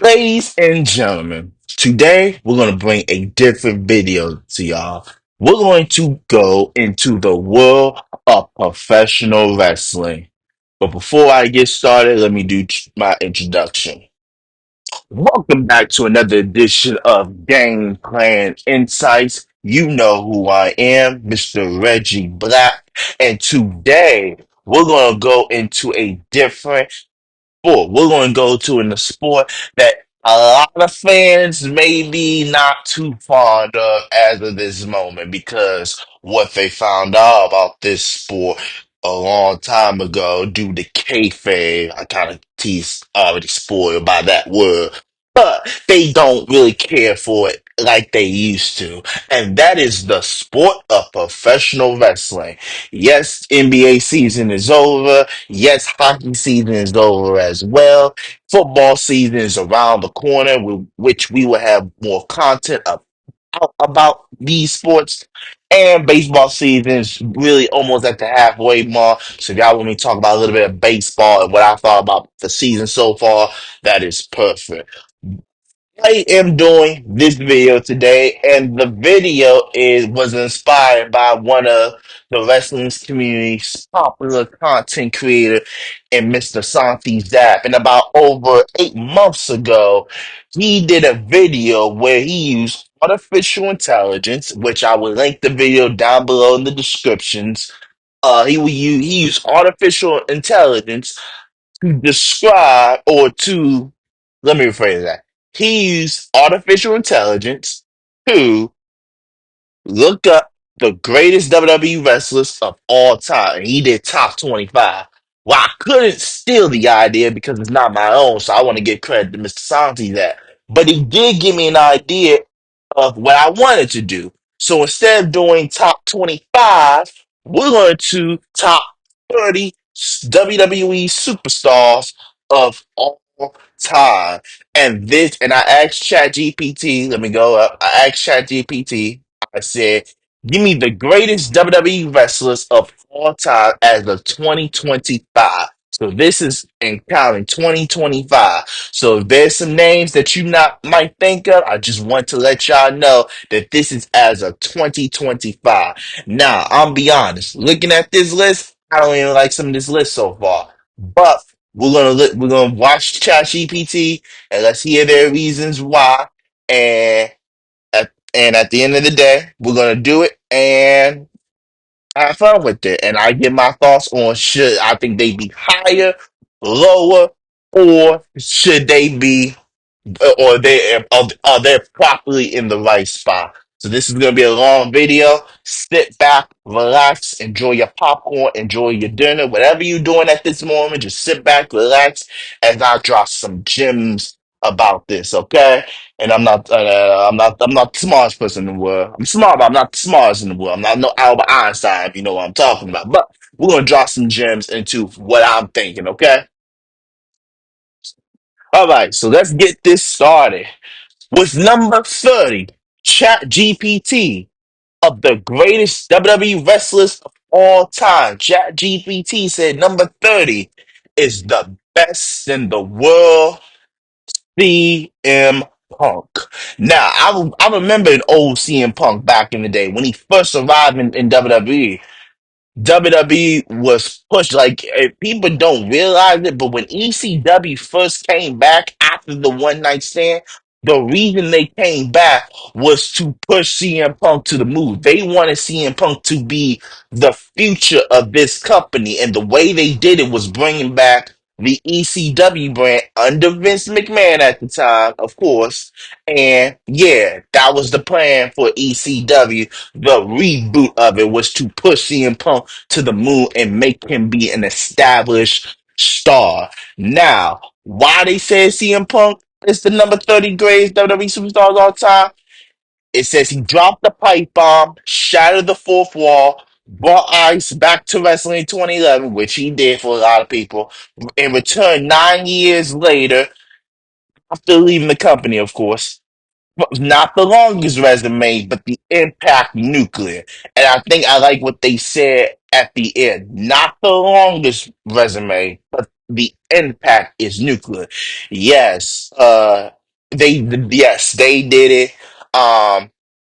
Ladies and gentlemen, today we're going to bring a different video to y'all. We're going to go into the world of professional wrestling. But before I get started, let me do my introduction. Welcome back to another edition of Game Plan Insights. You know who I am, Mr. Reggie Black. And today we're going to go into a different sport. We're going to go to in the sport that a lot of fans may be not too fond of as of this moment because what they found out about this sport a long time ago due to kayfabe, I kind of teased already spoiled by that word, but they don't really care for it like they used to, and that is the sport of professional wrestling. Yes, NBA season is over. Yes, hockey season is over as well. Football season is around the corner, which we will have more content about these sports. And baseball season is really almost at the halfway mark. So if y'all want me to talk about a little bit of baseball and what I thought about the season so far, that is perfect. I am doing this video today, and the video is was inspired by one of the wrestling community's popular content creator and Mr. Santi Zap. And about over 8 months ago, he did a video where he used artificial intelligence, which I will link the video down below in the descriptions. He used artificial intelligence to describe or to let me rephrase that. He used artificial intelligence to look up the greatest WWE wrestlers of all time. He did top 25. Well, I couldn't steal the idea because it's not my own, so I want to give credit to Mr. Santi that. But he did give me an idea of what I wanted to do. So instead of doing top 25, we're going to top 30 WWE superstars of all time. And I asked ChatGPT, let me go up. I asked ChatGPT, I said, give me the greatest WWE wrestlers of all time as of 2025. So this is in counting 2025. So if there's some names that you not might think of, I just want to let y'all know that this is as of 2025. Now, I'll be honest, looking at this list, I don't even like some of this list so far. But we're gonna watch ChatGPT and let's hear their reasons why. And at the end of the day, we're gonna do it and have fun with it. And I give my thoughts on should I think they be higher, lower, or should they be or are they properly in the right spot. So this is gonna be a long video. Sit back, relax, enjoy your popcorn, enjoy your dinner, whatever you're doing at this moment. Just sit back, relax, as I drop some gems about this. Okay? And I'm not the smartest person in the world. I'm smart, but I'm not the smartest in the world. I'm not no Albert Einstein, if you know what I'm talking about. But we're gonna drop some gems into what I'm thinking. Okay? All right. So let's get this started. With number 30, ChatGPT of the greatest WWE wrestlers of all time. ChatGPT said number 30 is the best in the world, CM Punk. Now, I remember an old CM Punk back in the day when he first arrived in WWE. WWE was pushed like people don't realize it, but when ECW first came back after the one night stand, the reason they came back was to push CM Punk to the move. They wanted CM Punk to be the future of this company, and the way they did it was bringing back the ECW brand under Vince McMahon at the time, of course. And yeah, that was the plan for ECW. The reboot of it was to push CM Punk to the moon and make him be an established star. Now, why they say CM Punk is the number 30 greatest WWE superstar of all time? It says he dropped the pipe bomb, shattered the fourth wall, brought Ice back to wrestling in 2011, which he did for a lot of people, and returned 9 years later after leaving the company, of course. Not the longest resume, but the impact nuclear. And I think I like what they said at the end. Not the longest resume, but the impact is nuclear. Yes, they did it.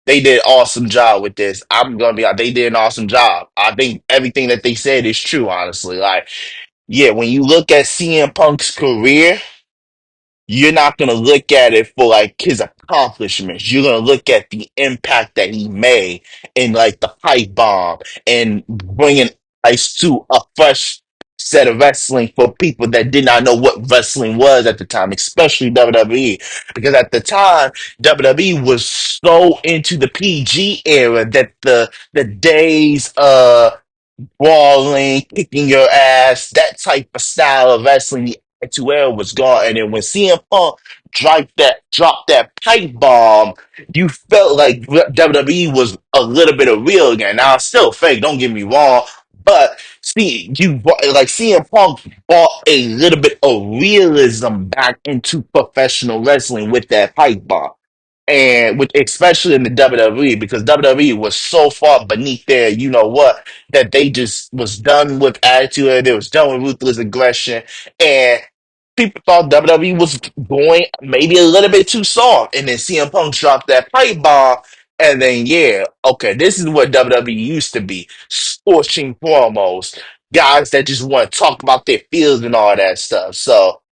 They did an awesome job with this. I'm gonna be honest, they did an awesome job. I think everything that they said is true, honestly. Like, yeah, when you look at CM Punk's career, you're not going to look at it for like his accomplishments. You're going to look at the impact that he made in like the pipe bomb and bringing ice to a fresh set of wrestling for people that did not know what wrestling was at the time, especially WWE. Because at the time, WWE was so into the PG era that the days brawling, kicking your ass, that type of style of wrestling, the Attitude Era was gone. And then when CM Punk dropped that pipe bomb, you felt like WWE was a little bit of real again. Now it's still fake, don't get me wrong, but see, like CM Punk brought a little bit of realism back into professional wrestling with that pipe bomb and with especially in the WWE because WWE was so far beneath their you know what that they just was done with attitude, they was done with ruthless aggression, and people thought WWE was going maybe a little bit too soft, and then CM Punk dropped that pipe bomb, and then yeah, okay, this is what WWE used to be: scorching promos, guys that just want to talk about their feelings and all that stuff. So.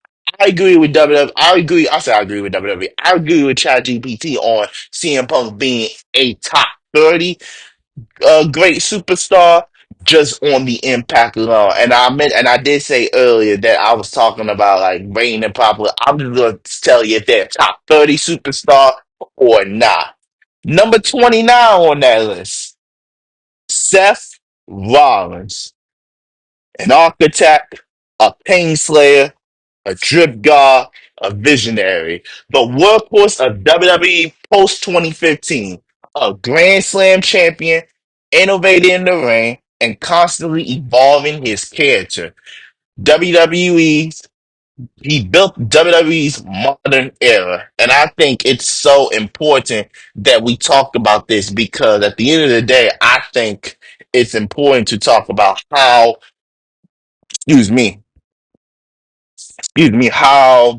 I agree with WWE. I agree. I say I agree with WWE. I agree with ChatGPT on CM Punk being a top 30 great superstar just on the impact alone. And I did say earlier that I was talking about like rating and popular. I'm just gonna tell you if they're top 30 superstar or not. Number 29 on that list, Seth Rollins, an architect, a pain slayer, a drip god, a visionary, the workhorse of WWE post 2015, a Grand Slam champion, innovating in the ring, and constantly evolving his character. WWE's He built WWE's modern era, and I think it's so important that we talk about this because at the end of the day, I think it's important to talk about how, excuse me, how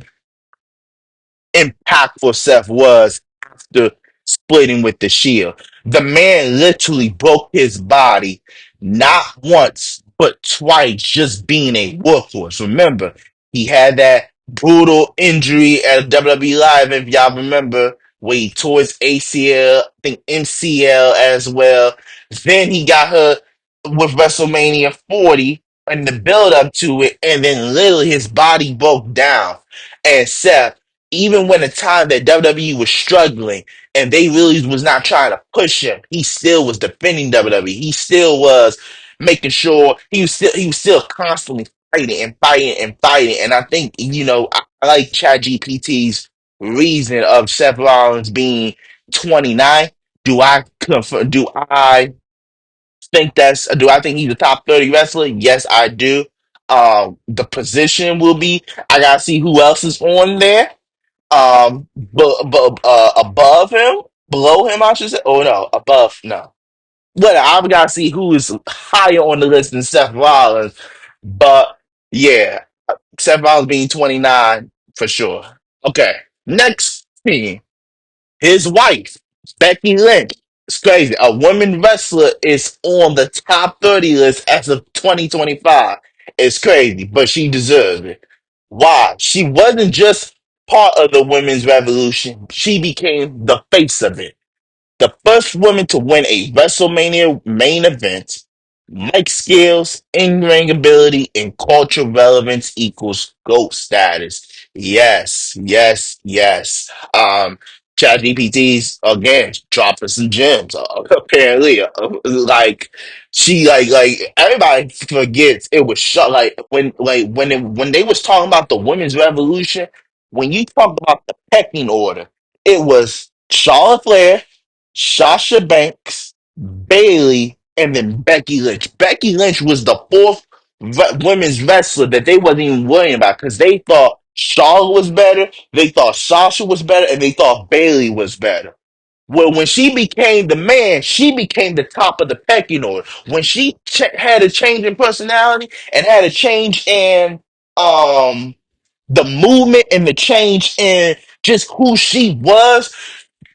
impactful Seth was after splitting with the Shield. The man literally broke his body not once, but twice just being a workhorse. Remember, he had that brutal injury at WWE Live, if y'all remember, where he tore his ACL, I think MCL as well. Then he got hurt with WrestleMania 40 and the build up to it, and then literally his body broke down. And Seth, even when the time that WWE was struggling and they really was not trying to push him, he still was defending WWE. He still was making sure he was still constantly fighting and fighting and fighting. And I think I like ChatGPT's reason of Seth Rollins being 29. Do I do I think he's a top 30 wrestler? Yes, I do. The position will be I gotta see who else is on there above him, below him, I should say. Oh no, above, no. But I've got to see who is higher on the list than Seth Rollins. But yeah, Seth Rollins being 29 for sure. Okay, next team. His wife, Becky Lynch. It's crazy. A woman wrestler is on the top 30 list as of 2025. It's crazy, but she deserves it. Why? She wasn't just part of the women's revolution, she became the face of it. The first woman to win a WrestleMania main event, mic skills, in-ring ability, and cultural relevance equals GOAT status. Yes, yes, yes. ChatGPT's again dropping some gems. Apparently, like everybody forgets it was shot. When they was talking about the women's revolution, when you talk about the pecking order, it was Charlotte Flair, Sasha Banks, Bailey, and then Becky Lynch. Becky Lynch was the fourth women's wrestler that they wasn't even worrying about because they thought Charlotte was better, they thought Sasha was better, and they thought Bailey was better. Well, when she became the man, she became the top of the pecking order. When she had a change in personality and had a change in um the movement and the change in just who she was,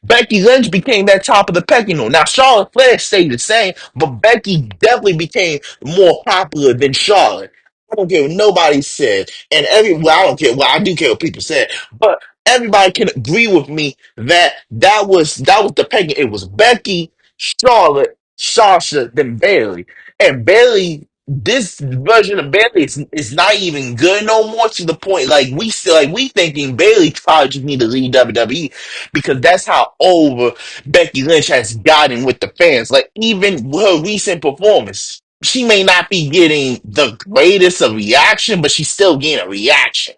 Becky Lynch became that top of the pecking order. Now Charlotte Flair stayed the same, but Becky definitely became more popular than Charlotte. I don't care what nobody said, and I don't care. Well, I do care what people said, but everybody can agree with me that that was the pecking. It was Becky, Charlotte, Sasha, then Bailey, and Bailey. This version of Bailey is not even good no more. To the point, like we thinking Bailey probably just need to leave WWE because that's how over Becky Lynch has gotten with the fans. Like even her recent performance, she may not be getting the greatest of reaction, but she's still getting a reaction.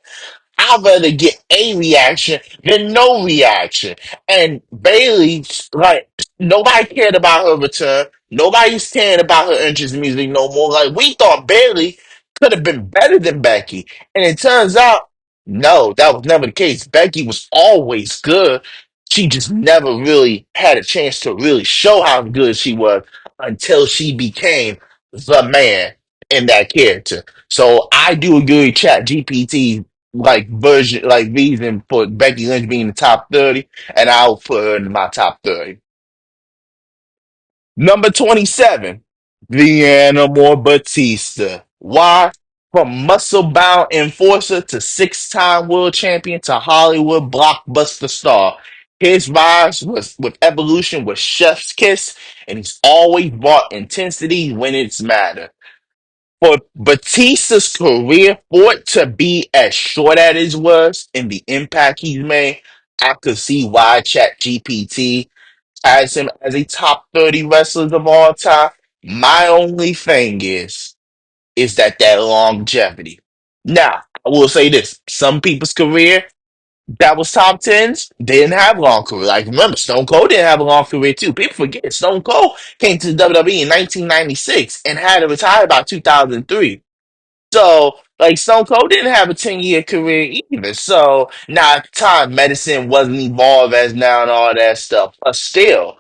I'd rather get a reaction than no reaction. And Bailey, like, nobody cared about her return. Nobody's caring about her interest in music no more. Like, we thought Bailey could have been better than Becky. And it turns out, no, that was never the case. Becky was always good. She just never really had a chance to really show how good she was until she became the man in that character. So I do agree with ChatGPT reason for Becky Lynch being in the top 30, and I'll put her in my top 30. Number 27, the Animal Batista. Why? From muscle bound enforcer to six-time world champion to Hollywood blockbuster star. His rise was with evolution was chef's kiss, and he's always brought intensity when it's mattered. For Batista's career, for it to be as short as it was and the impact he's made, I could see why ChatGPT has him as a top 30 wrestlers of all time. My only thing is that longevity. Now, I will say this: some people's career that was top tens didn't have a long career. Like remember, Stone Cold didn't have a long career too. People forget Stone Cold came to the WWE in 1996 and had to retire by 2003. So, like, Stone Cold didn't have a 10-year career either. So, now at the time, medicine wasn't evolved as now and all that stuff. But still,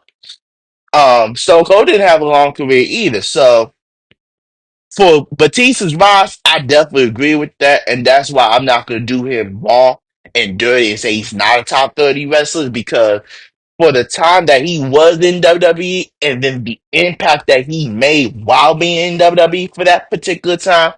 Stone Cold didn't have a long career either. So, for Batista's rise, I definitely agree with that. And that's why I'm not going to do him wrong and dirty and say he's not a top 30 wrestler because for the time that he was in WWE and then the impact that he made while being in WWE for that particular time,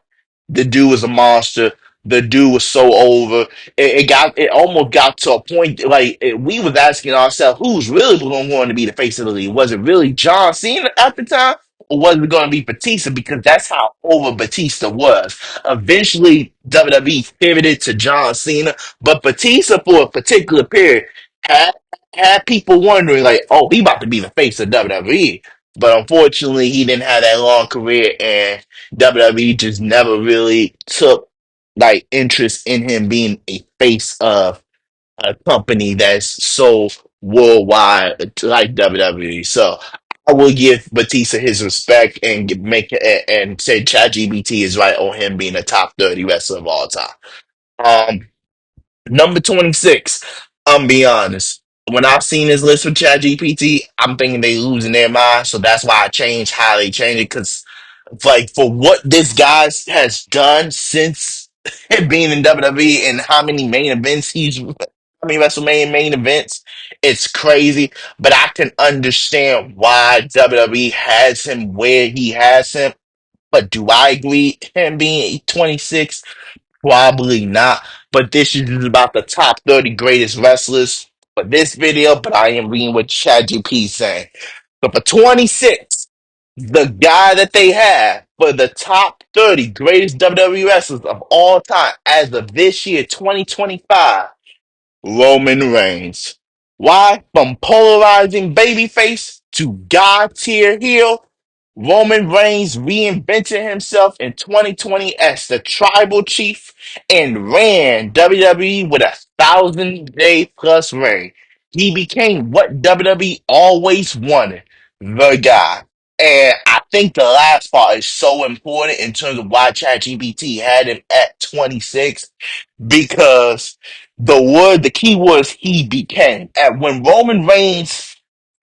the dude was a monster. The dude was so over. It almost got to a point like we was asking ourselves who's really going to be the face of the league. Was it really John Cena at the time? Or was it going to be Batista? Because that's how over Batista was. Eventually, WWE pivoted to John Cena, but Batista for a particular period had people wondering, like, oh, he about to be the face of WWE. But unfortunately, he didn't have that long career, and WWE just never really took like interest in him being a face of a company that's so worldwide like WWE. So I will give Batista his respect and and say ChatGPT is right on him being a top 30 wrestler of all time. Um, Number 26. I'm be honest. When I've seen this list with ChatGPT, I'm thinking they losing their mind. So that's why I changed how they change it. Because, like, for what this guy has done since being in WWE and how many main events how many WrestleMania main events, it's crazy. But I can understand why WWE has him where he has him. But do I agree him being 26? Probably not, but this is about the top 30 greatest wrestlers for this video, but I am reading what ChatGPT is saying. So for 26, the guy that they have for the top 30 greatest WWE wrestlers of all time as of this year, 2025, Roman Reigns. Why? From polarizing babyface to God tier heel, Roman Reigns reinvented himself in 2020 as the tribal chief and ran WWE with a 1,000 day plus reign. He became what WWE always wanted, the guy. And I think the last part is so important in terms of why ChatGPT had him at 26 because the key was he became. And when Roman Reigns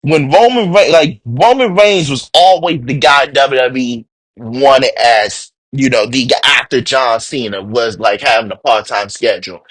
was always the guy WWE wanted as the actor John Cena was like having a part-time schedule.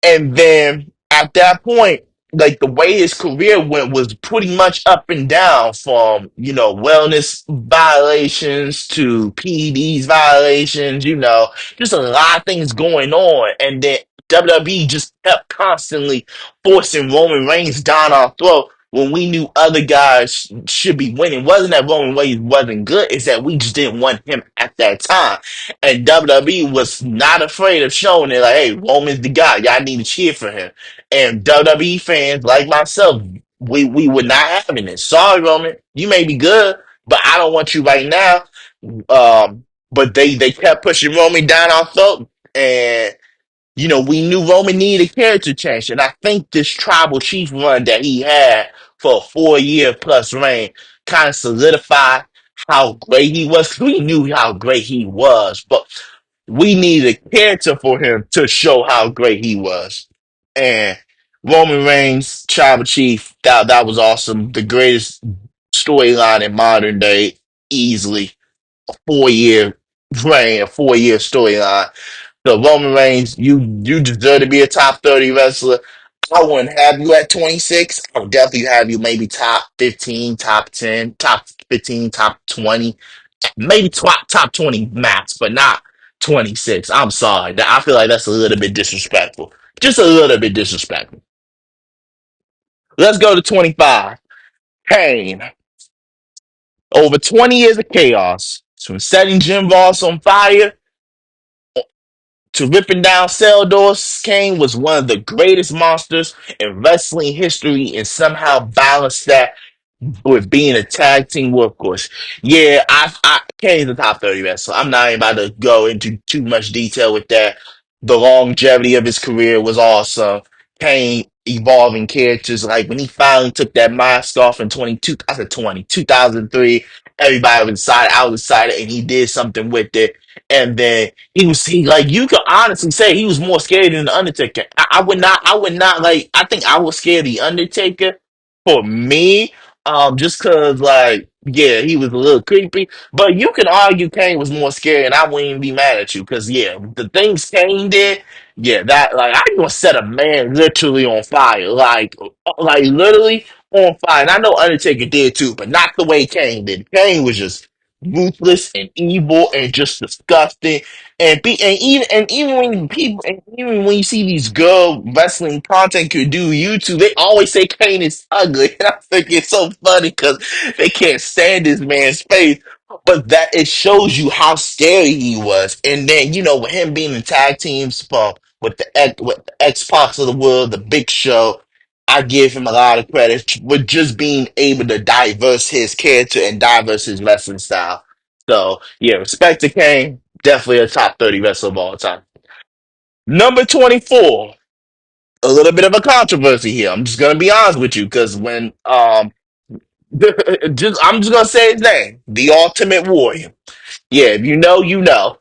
And then at that point, like the way his career went was pretty much up and down from, wellness violations to PEDs violations, just a lot of things going on. And then WWE just kept constantly forcing Roman Reigns down our throat when we knew other guys should be winning. Wasn't that Roman Reigns wasn't good, it's that we just didn't want him at that time. And WWE was not afraid of showing it, like, hey, Roman's the guy. Y'all need to cheer for him. And WWE fans like myself, we were not having it. Sorry, Roman, you may be good, but I don't want you right now. But they kept pushing Roman down our throat, and we knew Roman needed a character change, and I think this tribal chief run that he had for a 4 year plus reign kind of solidified how great he was. We knew how great he was, but we needed a character for him to show how great he was. And Roman Reigns, Tribal Chief, that was awesome. The greatest storyline in modern day, easily. 4 year reign, a 4 year storyline. So Roman Reigns, you deserve to be a top 30 wrestler. I wouldn't have you at 26. I would definitely have you maybe top 15, top 10, top 15, top 20, maybe top 20 max, but not 26. I'm sorry. I feel like that's a little bit disrespectful. Just a little bit disrespectful. Let's go to 25. Kane. Over 20 years of chaos. From setting Jim Ross on fire to ripping down cell doors, Kane was one of the greatest monsters in wrestling history and somehow balanced that with being a tag team workhorse. Yeah, Kane's the top 30 wrestler. I'm not even about to go into too much detail with that. The longevity of his career was awesome. Kane evolving characters, like when he finally took that mask off in 22, I said 2003. Everybody was excited, I was excited, and he did something with it. And then he like, you could honestly say he was more scared than the Undertaker. I would not like, I think I was scared of the Undertaker for me, just cause like, yeah, he was a little creepy. But you can argue Kane was more scary, and I wouldn't even be mad at you. Cause yeah, the things Kane did, yeah, that like I gonna set a man literally on fire, like literally on fire. And I know Undertaker did too, but not the way Kane did. Kane was just ruthless and evil and just disgusting. And even when people and even when you see these girl wrestling content could do YouTube, they always say Kane is ugly, and I think it's so funny because they can't stand this man's face. But that it shows you how scary he was, and then with him being in tag teams from with the X Pacs of the world, the Big Show. I give him a lot of credit with just being able to diverse his character and diverse his wrestling style. So yeah, respect to Kane. Definitely a top 30 wrestler of all time. Number 24. A little bit of a controversy here. I'm just gonna be honest with you, because when I'm just gonna say his name, the Ultimate Warrior. Yeah, if you know, you know.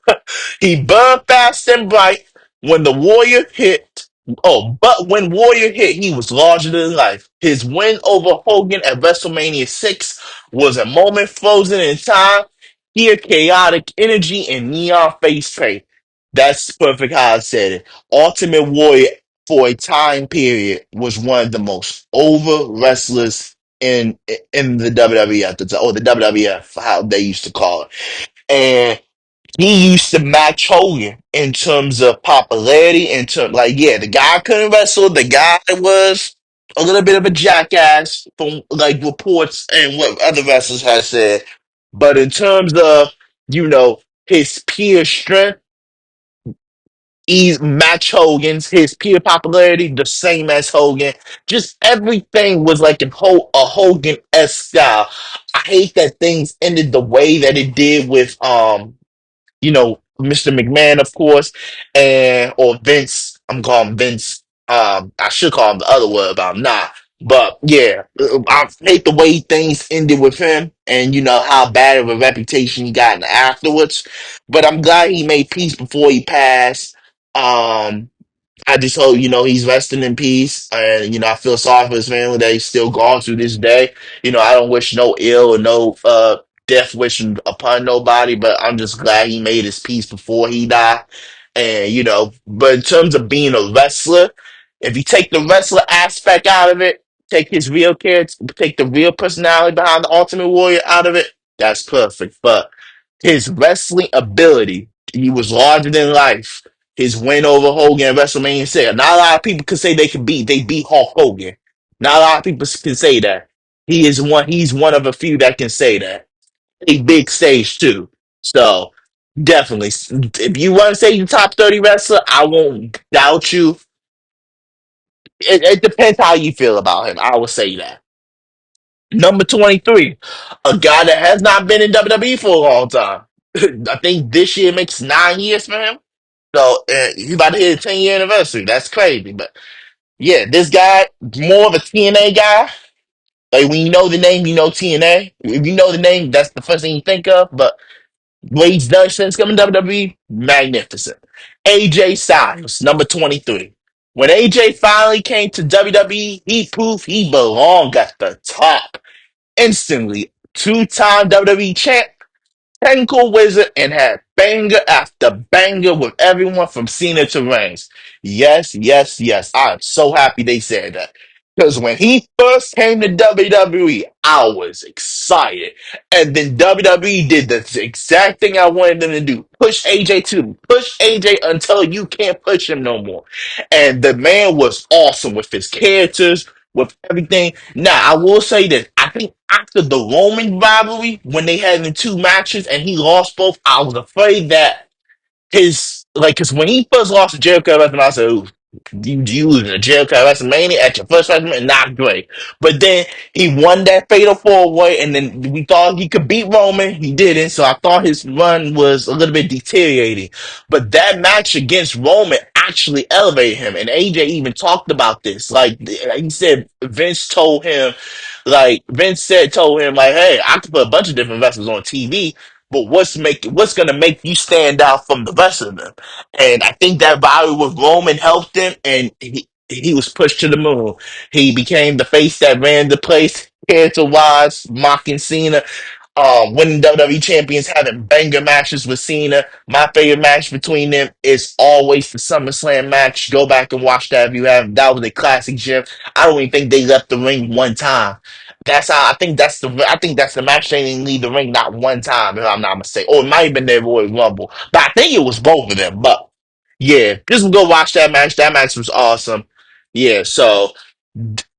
He burned fast and bright when the Warrior hit. Oh, but when Warrior hit, he was larger than life. His win over Hogan at WrestleMania 6 was a moment frozen in time. Here, chaotic energy and neon face paint. That's perfect how I said it. Ultimate Warrior, for a time period, was one of the most over wrestlers in the WWE at the time, or the WWF, how they used to call it. And he used to match Hogan in terms of popularity. In terms, like, yeah, the guy couldn't wrestle. The guy was a little bit of a jackass from like reports and what other wrestlers have said. But in terms of his pure strength, he's match Hogan's. His pure popularity, the same as Hogan. Just everything was like a Hogan esque style. I hate that things ended the way that it did with Mr. McMahon, of course, and or Vince. I'm calling Vince. I should call him the other word, but I'm not. But yeah, I hate the way things ended with him, and how bad of a reputation he got afterwards. But I'm glad he made peace before he passed. Um, I just hope he's resting in peace, and I feel sorry for his family that he's still going through this day. I don't wish no ill or no death wish upon nobody, but I'm just glad he made his peace before he died. And but in terms of being a wrestler, if you take the wrestler aspect out of it, take his real character, take the real personality behind the Ultimate Warrior out of it, that's perfect. But his wrestling ability, he was larger than life. His win over Hogan at WrestleMania said, not a lot of people can say they beat Hulk Hogan. Not a lot of people can say that. He's one of a few that can say that. A big stage too. So definitely, if you want to say you top 30 wrestler, I won't doubt you. It depends how you feel about him. I will say that. Number 23, a guy that has not been in WWE for a long time. I think this year makes 9 years for him. So he's about to hit a 10-year anniversary. That's crazy. But yeah, this guy, more of a TNA guy. Like when you know the name, you know TNA. If you know the name, that's the first thing you think of. But what he's done since coming to WWE, magnificent. AJ Styles, number 23. When AJ finally came to WWE, he proved he belonged at the top instantly. Two-time WWE champ, technical wizard, and had banger after banger with everyone from Cena to Reigns. Yes, yes, yes. I'm so happy they said that. Because when he first came to WWE, I was excited. And then WWE did the exact thing I wanted them to do. Push AJ to push AJ until you can't push him no more. And the man was awesome with his characters, with everything. Now, I will say that I think after the Roman rivalry, when they had the two matches and he lost both, I was afraid that because when he first lost to Jericho at WrestleMania, I said, "Ooh, you losing to Jericho at WrestleMania at your first WrestleMania, not great." But then he won that fatal four way, and then we thought he could beat Roman. He didn't, so I thought his run was a little bit deteriorating. But that match against Roman actually elevated him, and AJ even talked about this. Like he said, Vince said told him like, "Hey, I could put a bunch of different wrestlers on TV." But what's gonna make you stand out from the rest of them? And I think that rivalry with Roman helped him, and he was pushed to the moon. He became the face that ran the place, character wise, mocking Cena, winning WWE champions, having banger matches with Cena. My favorite match between them is always the SummerSlam match. Go back and watch that if you haven't. That was a classic gem. I don't even think they left the ring one time. That's how I think that's the match they didn't leave the ring not one time, if I'm not mistaken. Or it might have been their Royal Rumble. But I think it was both of them. But yeah, just go watch that match. That match was awesome. Yeah, so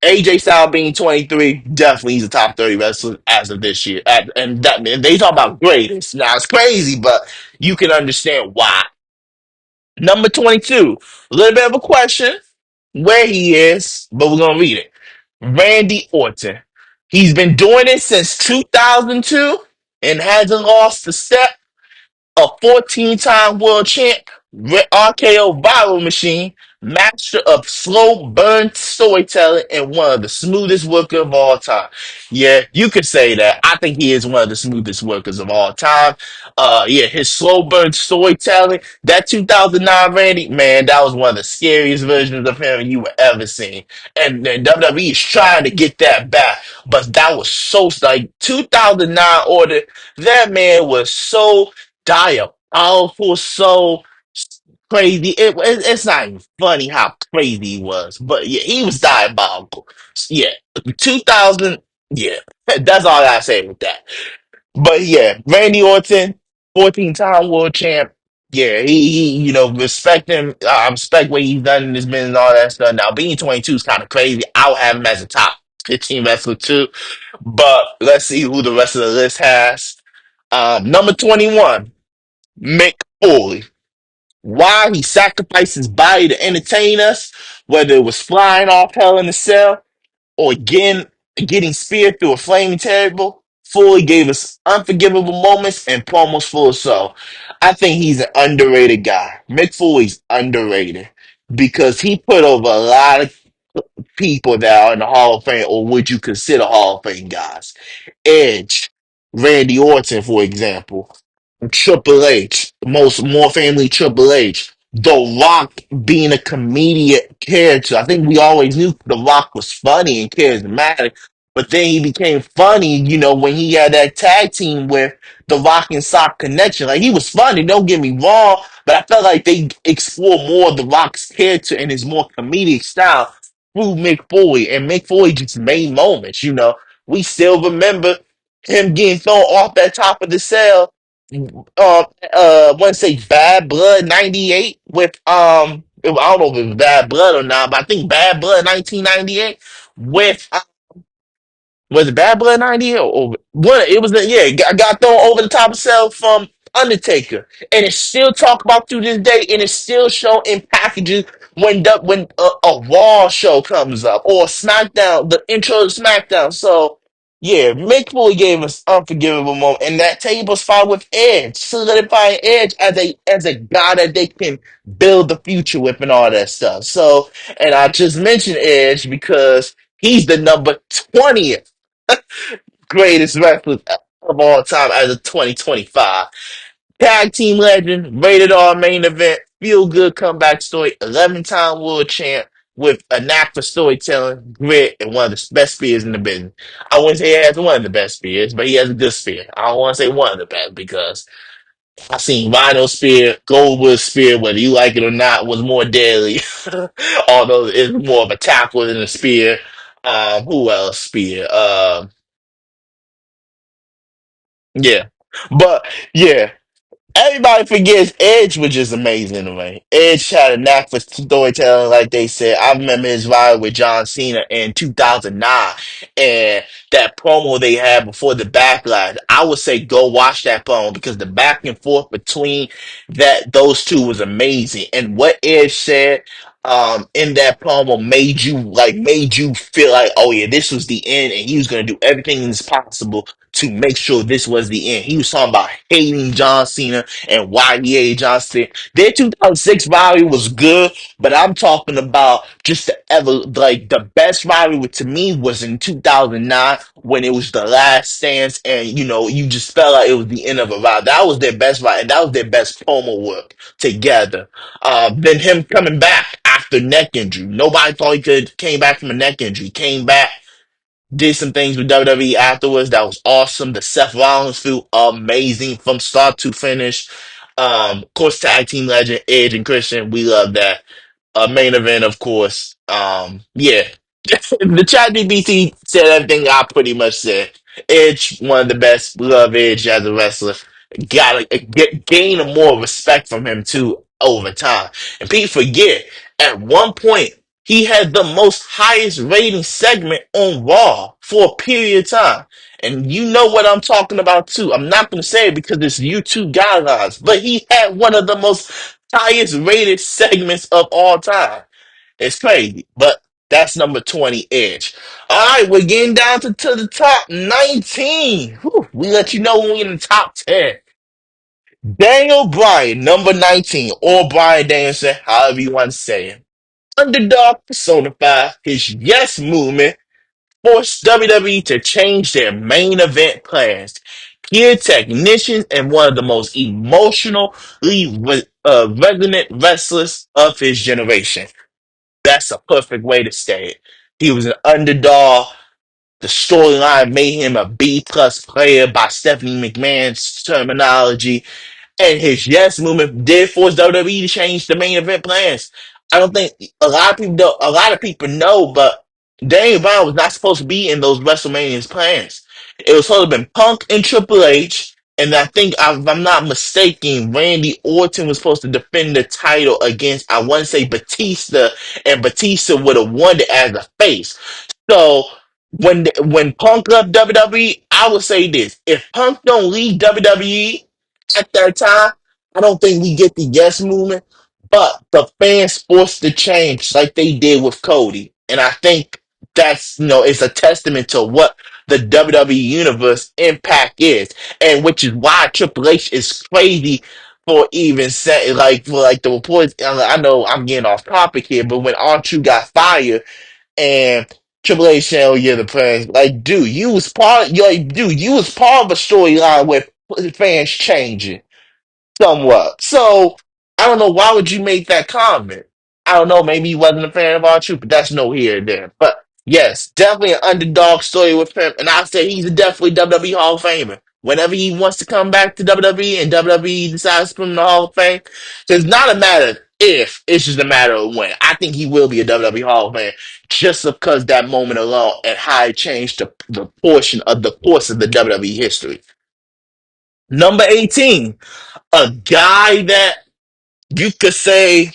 AJ Styles being 23, definitely he's a top 30 wrestler as of this year. And they talk about greatest. Now it's crazy, but you can understand why. Number 22, a little bit of a question where he is, but we're gonna read it. Randy Orton. He's been doing it since 2002 and hasn't lost a step. A 14-time world champ, RKO viral machine, master of slow burn storytelling, and one of the smoothest workers of all time. Yeah, you could say that. I think he is one of the smoothest workers of all time. Yeah, his slow burn storytelling, that 2009 Randy, man, that was one of the scariest versions of him you were ever seen. And WWE is trying to get that back, but that was so like 2009 order. That man was so diabolical, so crazy. It's not even funny how crazy he was, but yeah, he was diabolical. Yeah, 2000. Yeah, that's all I gotta say with that. But yeah, Randy Orton, 14-time world champ. Yeah, respect him. I respect what he's done in his business and all that stuff. Now, being 22 is kind of crazy. I'll have him as a top 15 wrestler too. But let's see who the rest of the list has. Number 21. Mick Foley. Why he sacrificed his body to entertain us, whether it was flying off Hell in a Cell or getting speared through a flaming table, Foley gave us unforgivable moments and promos full of soul. I think he's an underrated guy. Mick Foley's underrated because he put over a lot of people that are in the Hall of Fame or would you consider Hall of Fame guys. Edge, Randy Orton, for example. Triple H, most more family Triple H. The Rock being a comedian character. I think we always knew The Rock was funny and charismatic, But then he became funny, when he had that tag team with the Rock and Sock connection. Like, he was funny, don't get me wrong, but I felt like they explored more of the Rock's character and his more comedic style through Mick Foley. And Mick Foley just made moments. We still remember him getting thrown off that top of the cell. I want to say Bad Blood '98 with I don't know if it was Bad Blood or not, but I think Bad Blood 1998 with was it Bad Blood 90 or what? It was yeah, got thrown over the top of cell from Undertaker, and it's still talked about to this day, and it's still shown in packages when a Raw show comes up or SmackDown, the intro to SmackDown. So yeah, Mick Foley gave us unforgivable moment, and that table spot with Edge, solidifying Edge as a guy that they can build the future with and all that stuff. So, and I just mentioned Edge because he's the number 20th greatest wrestlers of all time as of 2025. Tag team legend, rated R main event, feel good comeback story, 11-time world champ with a knack for storytelling, grit, and one of the best spears in the business. I wouldn't say he has one of the best spears, but he has a good spear. I don't want to say one of the best because I've seen Rhino spear, Goldwood spear, whether you like it or not, was more deadly. Although it's more of a tackle than a spear. Who else spear? Yeah. But yeah, everybody forgets Edge was just amazing in the ring. Edge had a knack for storytelling, like they said. I remember his ride with John Cena in 2009 and that promo they had before the backlash. I would say go watch that promo because the back and forth between those two was amazing. And what Edge said in that promo made you feel like, oh yeah, this was the end and he was gonna do everything that's possible to make sure this was the end. He was talking about hating John Cena and why he hated John Cena. Their 2006 rivalry was good, but I'm talking about just the best rivalry to me was in 2009 when it was the last stance and you just felt like it was the end of a rivalry. That was their best rivalry and that was their best promo work together. Then him coming back after neck injury. Nobody thought he could came back from a neck injury. Came back, did some things with WWE afterwards that was awesome. The Seth Rollins feud, amazing from start to finish. Of course, tag team legend Edge and Christian, we love that. Main event, of course. Yeah, the ChatGPT said everything I pretty much said. Edge, one of the best. Love Edge as a wrestler. Gotta gain more respect from him too over time. And people forget, at one point, he had the most highest rating segment on Raw for a period of time. And you know what I'm talking about too. I'm not going to say it because it's YouTube guidelines, but he had one of the most highest rated segments of all time. It's crazy, but that's number 20 Edge. All right, we're getting down to the top 19. Whew, we let you know when we're in the top 10. Daniel Bryan, number 19, or Bryan Danielson, however you want to say it. Underdog personified his yes movement forced WWE to change their main event plans. Gear technicians and one of the most emotionally resonant wrestlers of his generation. That's a perfect way to say it. He was an underdog. The storyline made him a B plus player by Stephanie McMahon's terminology. And his yes movement did force WWE to change the main event plans. I don't think a lot of people know, but Daniel Bryan was not supposed to be in those WrestleMania's plans. It was supposed to have been Punk and Triple H, and I think if I'm not mistaken, Randy Orton was supposed to defend the title against I want to say Batista, and Batista would have won it as a face. So when Punk left WWE, I would say this: if Punk don't leave WWE at that time, I don't think we get the yes movement, but the fans forced the change like they did with Cody. And I think it's a testament to what the WWE Universe impact is. And which is why Triple H is crazy for even saying, like, for like the reports. I know I'm getting off topic here, but when R-Truth got fired and Triple H said, "Oh, you're the president." Like, dude, you was part of a storyline with fans changing somewhat. So I don't know why would you make that comment. I don't know. Maybe he wasn't a fan of our truth, but that's no here and there. But Yes, definitely an underdog story with him, and I say he's a definitely WWE Hall of Famer. Whenever he wants to come back to WWE and WWE decides to put him in the Hall of Fame, so it's not a matter of if, it's just a matter of when. I think he will be a WWE Hall of Fame just because that moment alone and how it changed the portion of the course of the WWE history. Number 18, a guy that you could say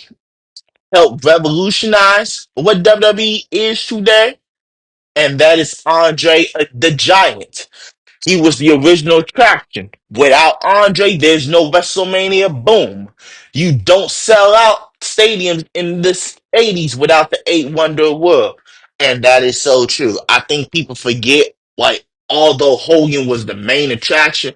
helped revolutionize what WWE is today, and that is Andre the Giant. He was the original attraction. Without Andre, there's no WrestleMania. Boom. You don't sell out stadiums in the 80s without the eight wonder of the world. And that is so true. I think people forget, like, although Hogan was the main attraction,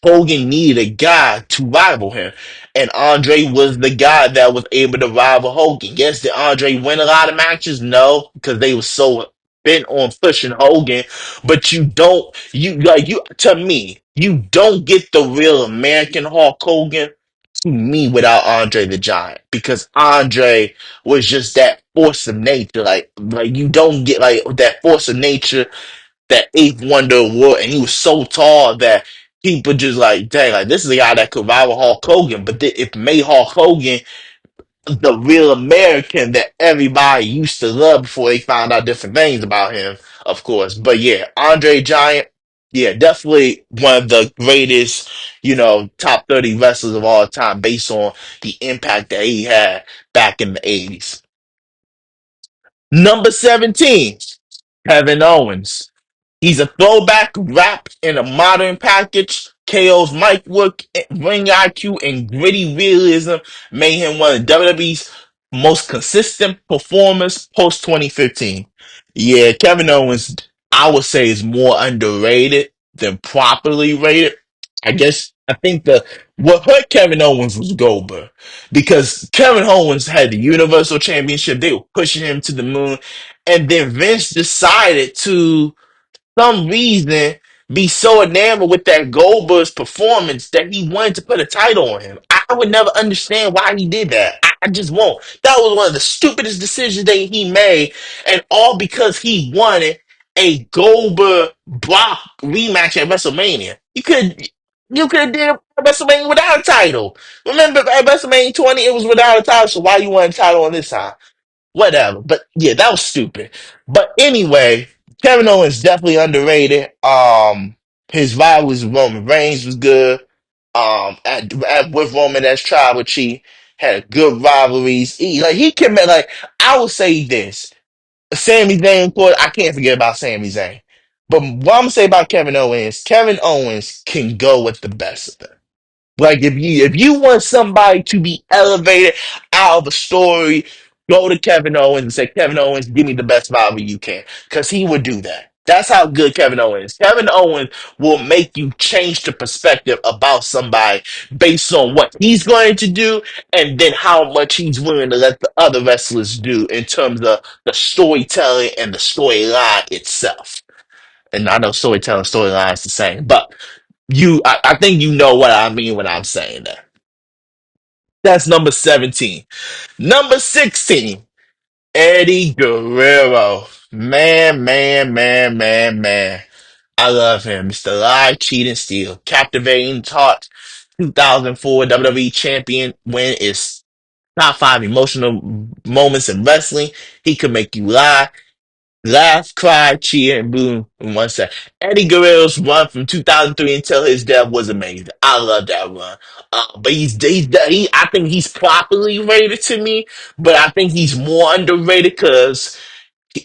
Hogan needed a guy to rival him. And Andre was the guy that was able to rival Hogan. Yes, did Andre win a lot of matches? No, because they were so bent on pushing Hogan, but you to me, you don't get the real American Hulk Hogan to me without Andre the Giant, because Andre was just that force of nature. Like you don't get like that force of nature, that eighth wonder of the world, and he was so tall that people just like, dang, like this is a guy that could rival Hulk Hogan. But it made Hulk Hogan the real American that everybody used to love before they found out different things about him, of course. But yeah, Andre Giant, yeah, definitely one of the greatest, top 30 wrestlers of all time based on the impact that he had back in the 80s. Number 17, Kevin Owens. He's a throwback wrapped in a modern package. KO's mic work, ring IQ, and gritty realism made him one of WWE's most consistent performers post 2015. Yeah, Kevin Owens, I would say, is more underrated than properly rated. I think the what hurt Kevin Owens was Goldberg, because Kevin Owens had the Universal Championship. They were pushing him to the moon, and then Vince decided to some reason be so enamored with that Goldberg's performance that he wanted to put a title on him. I would never understand why he did that. I just won't. That was one of the stupidest decisions that he made, and all because he wanted a Goldberg Brock rematch at WrestleMania. You could have did a WrestleMania without a title. Remember at WrestleMania 20, it was without a title. So why you want a title on this time? Whatever. But yeah, that was stupid. But anyway, Kevin Owens definitely underrated. His vibe was Roman Reigns was good. With Roman as Tribal Chief, had good rivalries. He can make, like, I would say this. Sami Zayn, I can't forget about Sami Zayn. But what I'm gonna say about Kevin Owens can go with the best of them. Like if you want somebody to be elevated out of a story, go to Kevin Owens and say, Kevin Owens, give me the best value you can. Because he would do that. That's how good Kevin Owens is. Kevin Owens will make you change the perspective about somebody based on what he's going to do and then how much he's willing to let the other wrestlers do in terms of the storytelling and the storyline itself. And I know storyline is the same, but I think you know what I mean when I'm saying that. That's number 17. Number 16, Eddie Guerrero. Man, man, man, man, man. I love him. Mr. Live, Cheat, and Steal. Captivating Talk. 2004 WWE Champion win is top five emotional moments in wrestling. He could make you laugh, cry, cheer, and boom in one set. Eddie Guerrero's run from 2003 until his death was amazing. I love that run. But I think he's properly rated to me, but I think he's more underrated because,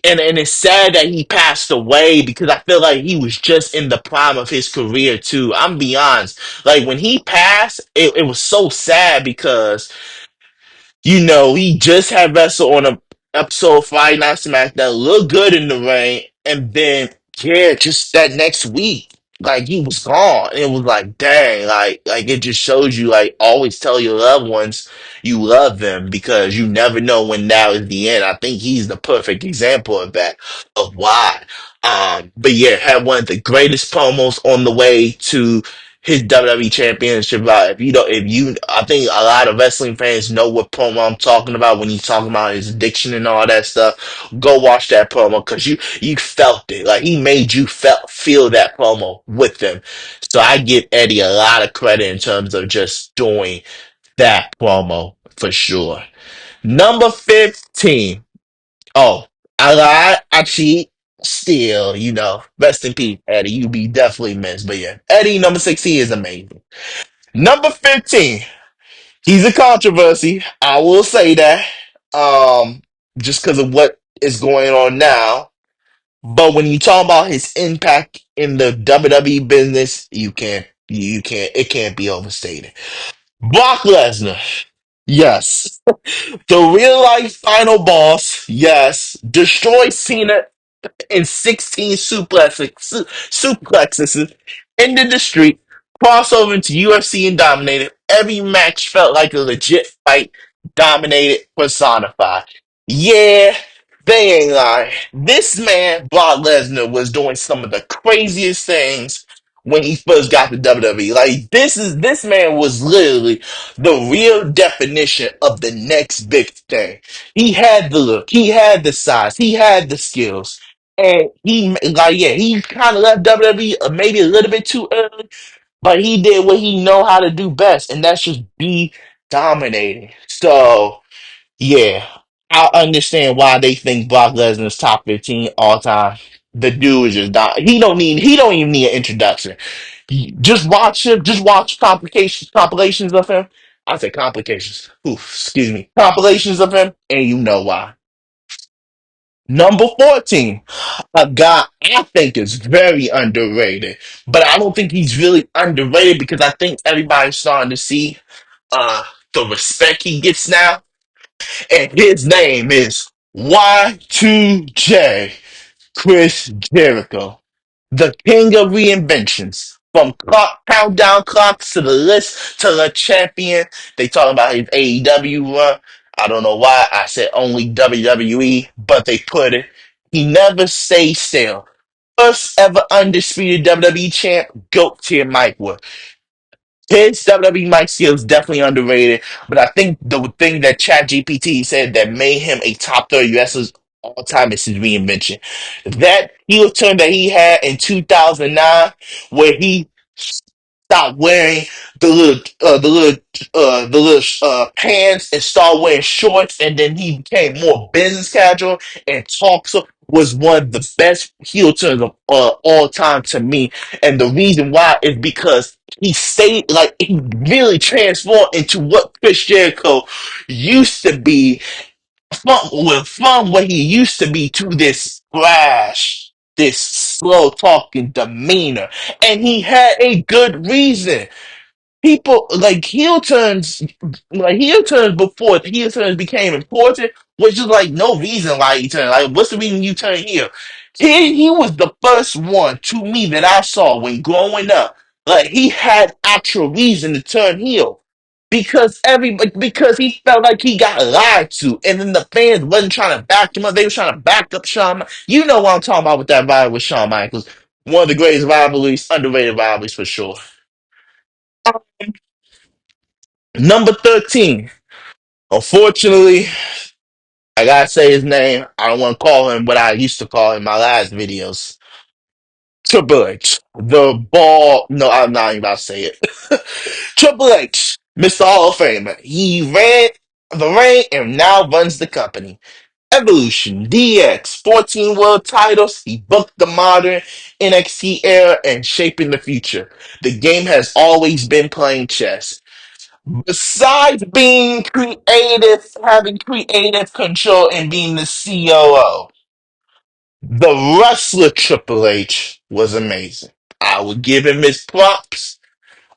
and it's sad that he passed away because I feel like he was just in the prime of his career too. I'm be honest. Like when he passed, it was so sad because he just had wrestled on a episode of Friday Night SmackDown, looked good in the ring, and then yeah, just that next week, like he was gone. It was like, dang, like it just shows you, like, always tell your loved ones you love them because you never know when now is the end. I think he's the perfect example of that, of why. But yeah, had one of the greatest promos on the way to his WWE Championship. Like, if you don't, if you, I think a lot of wrestling fans know what promo I'm talking about when he's talking about his addiction and all that stuff. Go watch that promo because you felt it. Like, he made you feel that promo with them. So I give Eddie a lot of credit in terms of just doing that promo for sure. Number 15. Oh, I lied. I cheat. Still, rest in peace, Eddie. You be definitely missed. But yeah, Eddie, number 16 is amazing. Number 15. He's a controversy. I will say that. Um, just because of what is going on now. But when you talk about his impact in the WWE business, you can't, it can't be overstated. Brock Lesnar. Yes. The real life final boss. Yes. Destroy Cena in 16 suplexes into the street, crossover into UFC and dominated. Every match felt like a legit fight, dominated, personified. Yeah, they ain't lying. This man, Brock Lesnar, was doing some of the craziest things when he first got to WWE. Like, this man was literally the real definition of the next big thing. He had the look, he had the size, he had the skills. And he kind of left WWE maybe a little bit too early, but he did what he know how to do best, and that's just be dominating. So yeah, I understand why they think Brock Lesnar's top 15 all time. The dude is just he don't even need an introduction. Just watch him. Just watch compilations of him. I say complications. Oof, excuse me. Compilations of him, and you know why. Number 14, a guy I think is very underrated, but I don't think he's really underrated because I think everybody's starting to see uh the respect he gets now. And his name is Y2J, Chris Jericho, the king of reinventions. From countdown clocks to the list to the champion. They talk about his AEW run. I don't know why I said only WWE, but they put it. He never stays still. First ever undisputed WWE champ, GOAT tier Mike Wood. His WWE mic skill is definitely underrated, but I think the thing that ChatGPT said that made him a top 30 wrestler all time is his reinvention. That heel turn that he had in 2009, where he stopped wearing the little pants and started wearing shorts, and then he became more business casual and talk so was one of the best heel turns of all time to me. And the reason why is because he stayed like he really transformed into what Chris Jericho used to be from what he used to be to this brash, this slow talking demeanor. And he had a good reason. People like heel turns before heel turns became important was just like no reason why he turned. Like, what's the reason you turn heel? He was the first one to me that I saw when growing up. Like, he had actual reason to turn heel because he felt like he got lied to, and then the fans wasn't trying to back him up. They were trying to back up You know what I'm talking about with that rivalry with Shawn Michaels. One of the greatest rivalries, underrated rivalries for sure. Number 13. Unfortunately, I gotta say his name. I don't want to call him what I used to call in my last videos. Triple H. The ball. No, I'm not even about to say it. Triple H, Mr. Hall of Famer. He ran the ring and now runs the company. Evolution, DX, 14 world titles. He booked the modern NXT era and shaping the future. The game has always been playing chess. Besides being creative, having creative control and being the COO, the wrestler Triple H was amazing. I would give him his props.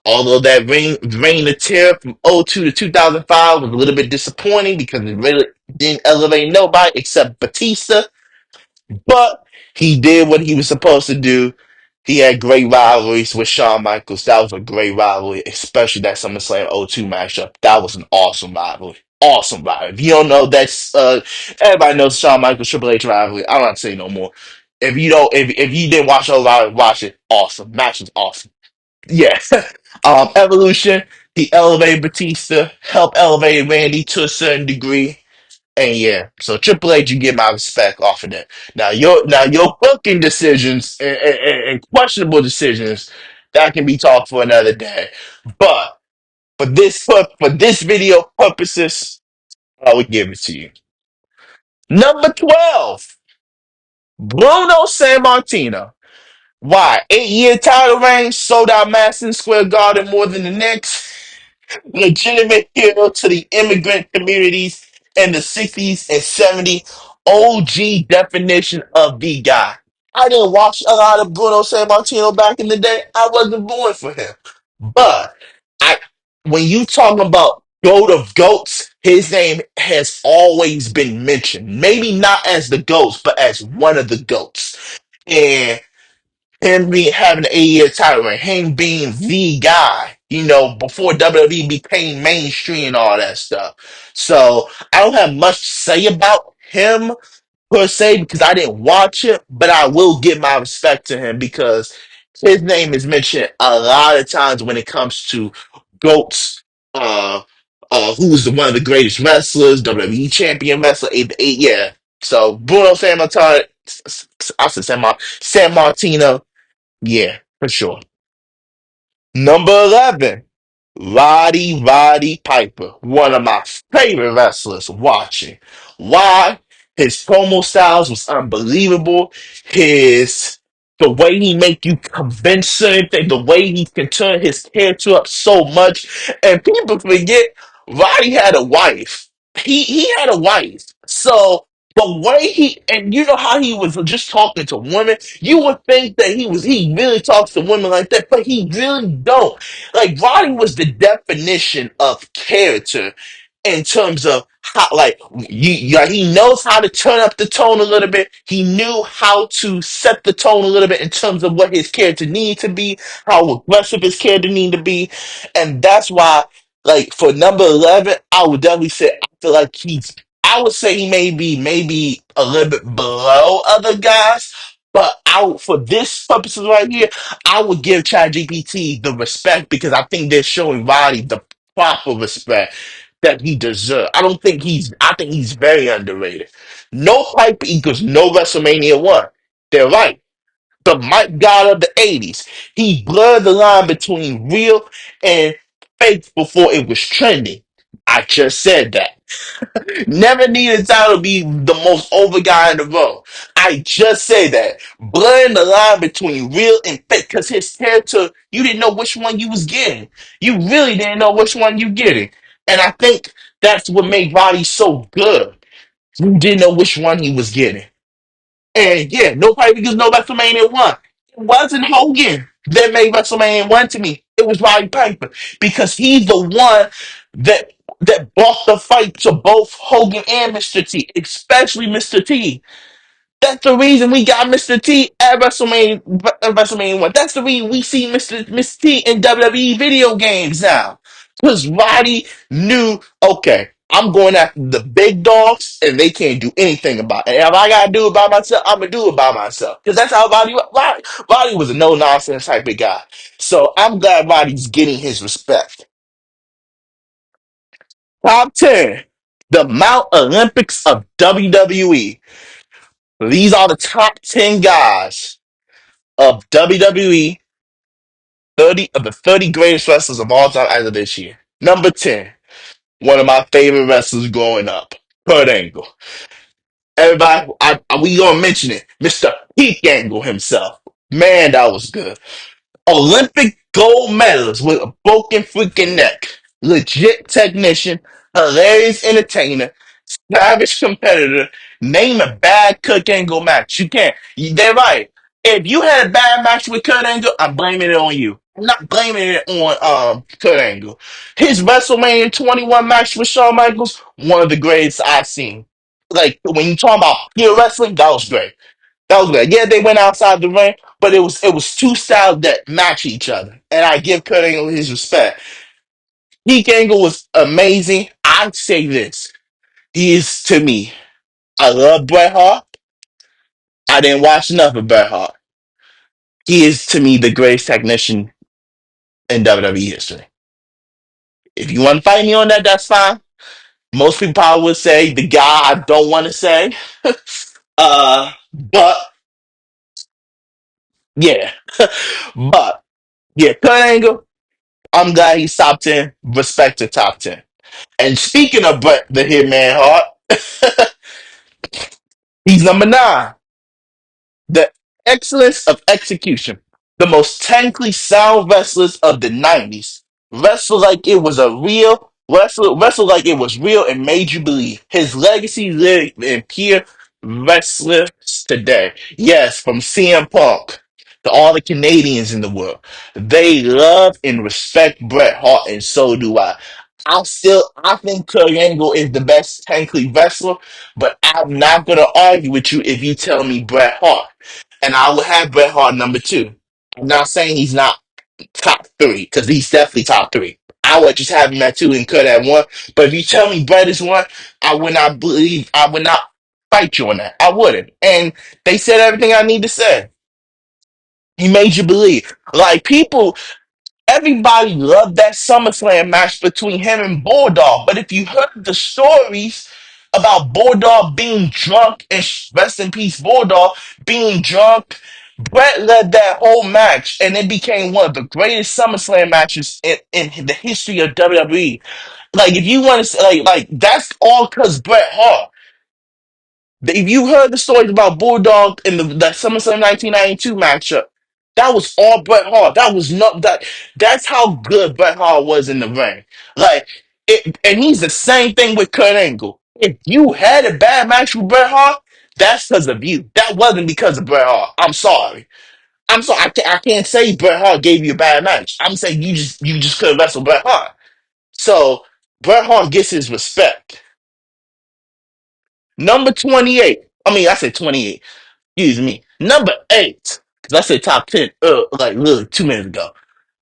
Although that reign of terror from '02 to 2005 was a little bit disappointing because it really didn't elevate nobody except Batista. But he did what he was supposed to do. He had great rivalries with Shawn Michaels. That was a great rivalry, especially that SummerSlam '02 matchup. That was an awesome rivalry. Awesome rivalry. If you don't know, that's everybody knows Shawn Michaels Triple H rivalry. I don't have to say no more. If you don't, if you didn't watch those rivalries, watch it. Awesome. Match was awesome. Yeah. Evolution, he elevated Batista, helped elevate Randy to a certain degree. And yeah, so Triple H, you get my respect off of that. Now your booking decisions and questionable decisions that can be talked for another day. But for this video purposes, I would give it to you. Number 12, Bruno Sammartino. Why? 8-year title reign, sold out Madison Square Garden more than the Knicks. Legitimate hero to the immigrant communities in the 60s and 70s. OG definition of the guy. I didn't watch a lot of Bruno Sammartino back in the day. I wasn't born for him. But I when you talk about GOAT of GOATs, his name has always been mentioned. Maybe not as the GOATs, but as one of the GOATs. And him being having an 8-year title and him being the guy, before WWE became mainstream and all that stuff. So I don't have much to say about him per se because I didn't watch it, but I will give my respect to him because his name is mentioned a lot of times when it comes to GOATs, uh, who's one of the greatest wrestlers, WWE champion wrestler, yeah. So Bruno I said San Martino, yeah, for sure. Number 11, Roddy Piper, one of my favorite wrestlers watching. Why? His promo styles was unbelievable. The way he make you convince certain things, the way he can turn his character up so much, and people forget Roddy had a wife. He had a wife, so the way and you know how he was just talking to women, you would think that he really talks to women like that, but he really don't. Like Roddy was the definition of character in terms of how, like, he knows how to turn up the tone a little bit. He knew how to set the tone a little bit in terms of what his character needed to be, how aggressive his character needed to be, and that's why, like, for number 11, I would definitely say I feel like I would say he may be maybe a little bit below other guys, but for this purposes right here, I would give ChatGPT the respect because I think they're showing Roddy the proper respect that he deserves. I think he's very underrated. No hype equals no WrestleMania 1. They're right. The Mike God of the 80s. He blurred the line between real and fake before it was trending. I just said that. Never needed title to be the most over guy in the room. I just say that. Blurring the line between real and fake because his character, you didn't know which one you was getting. You really didn't know which one you getting. And I think that's what made Roddy so good. You didn't know which one he was getting. And yeah, nobody because no WrestleMania 1. It wasn't Hogan that made WrestleMania 1 to me. It was Roddy Piper. Because he's the one that brought the fight to both Hogan and Mr. T, especially Mr. T. That's the reason we got Mr. T at WrestleMania 1. That's the reason we see Mr. T in WWE video games now. Because Roddy knew, okay, I'm going after the big dogs and they can't do anything about it. And if I got to do it by myself, I'm going to do it by myself. Because that's how Roddy was a no nonsense type of guy. So I'm glad Roddy's getting his respect. Top 10, the Mount Olympics of WWE. These are the top 10 guys of WWE, 30 of the 30 greatest wrestlers of all time as of this year. Number 10, one of my favorite wrestlers growing up, Kurt Angle. Everybody, we gonna mention it, Mr. Peak Angle himself. Man, that was good. Olympic gold medalist with a broken freaking neck. Legit technician, hilarious entertainer, savage competitor. Name a bad Kurt Angle match. You can't. They're right. If you had a bad match with Kurt Angle, I'm blaming it on you. I'm not blaming it on Kurt Angle. His WrestleMania 21 match with Shawn Michaels, one of the greatest I've seen. Like when you talk about pure wrestling, that was great. That was good. Yeah, they went outside the ring, but it was two styles that match each other, and I give Kurt Angle his respect. Pete Angle was amazing. I'd say this: he is to me. I love Bret Hart. I didn't watch enough of Bret Hart. He is to me the greatest technician in WWE history. If you want to fight me on that, that's fine. Most people probably would say the guy I don't want to say. But yeah, but yeah, Kurt Angle, I'm glad he's top 10. Respect to top 10. And speaking of Bret the Hitman Hart, he's number 9. The excellence of execution. The most technically sound wrestlers of the 90s. Wrestle like it was a real wrestle like it was real and made you believe. His legacy lived in pure wrestlers today. Yes, from CM Punk to all the Canadians in the world. They love and respect Bret Hart, and so do I. I think Kurt Angle is the best technically wrestler, but I'm not gonna argue with you if you tell me Bret Hart. And I would have Bret Hart number 2. I'm not saying he's not top 3, because he's definitely top 3. I would just have him at 2 and Kurt at 1. But if you tell me Bret is 1, I would not fight you on that. I wouldn't. And they said everything I need to say. He made you believe. Like people, everybody loved that SummerSlam match between him and Bulldog. But if you heard the stories about Bulldog being drunk and rest in peace, Bulldog being drunk, Brett led that whole match and it became one of the greatest SummerSlam matches in the history of WWE. Like if you want to say like that's all because Bret Hart. If you heard the stories about Bulldog in that SummerSlam 1992 matchup, that was all Bret Hart. That was not that. That's how good Bret Hart was in the ring. Like, and he's the same thing with Kurt Angle. If you had a bad match with Bret Hart, that's because of you. That wasn't because of Bret Hart. I'm sorry. I'm sorry. I can't say Bret Hart gave you a bad match. I'm saying you just couldn't wrestle Bret Hart. So Bret Hart gets his respect. Number 28. I mean, I said 28. Excuse me. Number 8. Because I said top 10 like literally 2 minutes ago.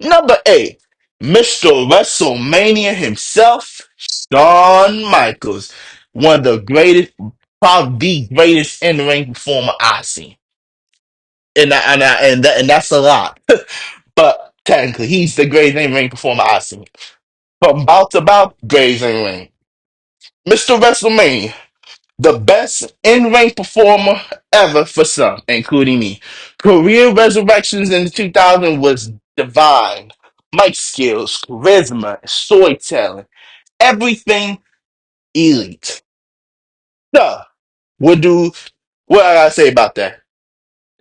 Number 8. Mr. WrestleMania himself, Shawn Michaels. One of the greatest, probably the greatest in-ring performer I've seen. And that's a lot. But technically, he's the greatest in-ring performer I've seen. From bout to bout, greatest in-ring. Mr. WrestleMania. The best in-ring performer ever for some, including me. Career resurrections in the 2000s was divine. Mic skills, charisma, storytelling, everything elite. So, what do what I gotta say about that?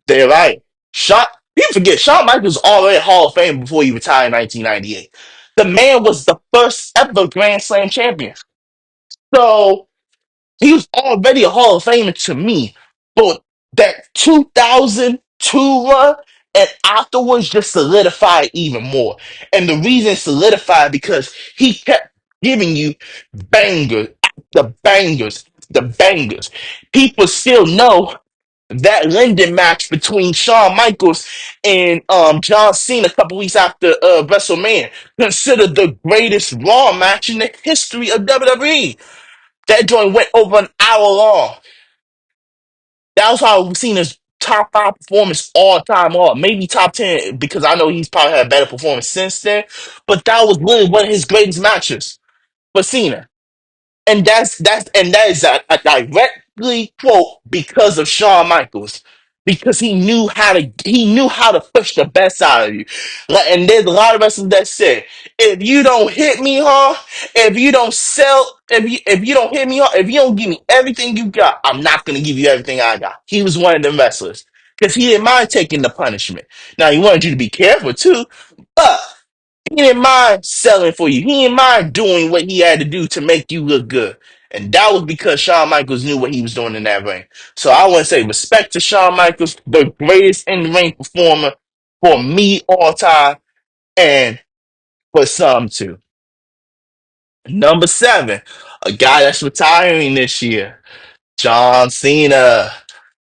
They're right. Shawn, you forget Shawn Michaels was already Hall of Fame before he retired in 1998. The man was the first ever Grand Slam champion. So he was already a Hall of Famer to me. But that 2002 run and afterwards just solidified even more. And the reason it solidified because he kept giving you bangers, the bangers, the bangers. People still know that Linden match between Shawn Michaels and John Cena a couple weeks after WrestleMania, considered the greatest Raw match in the history of WWE. That joint went over an hour long. That was how Cena's top 5 performance all time on. Maybe top 10 because I know he's probably had a better performance since then. But that was really one of his greatest matches for Cena. And that is a directly quote because of Shawn Michaels. Because he knew how to push the best out of you. Like, and there's a lot of wrestlers that said, if you don't hit me hard, if you don't sell, if you don't hit me hard, if you don't give me everything you got, I'm not gonna give you everything I got. He was one of them wrestlers. Because he didn't mind taking the punishment. Now he wanted you to be careful too, but he didn't mind selling for you. He didn't mind doing what he had to do to make you look good. And that was because Shawn Michaels knew what he was doing in that ring. So I want to say respect to Shawn Michaels, the greatest in-ring performer for me all time, and for some too. Number 7, a guy that's retiring this year, John Cena.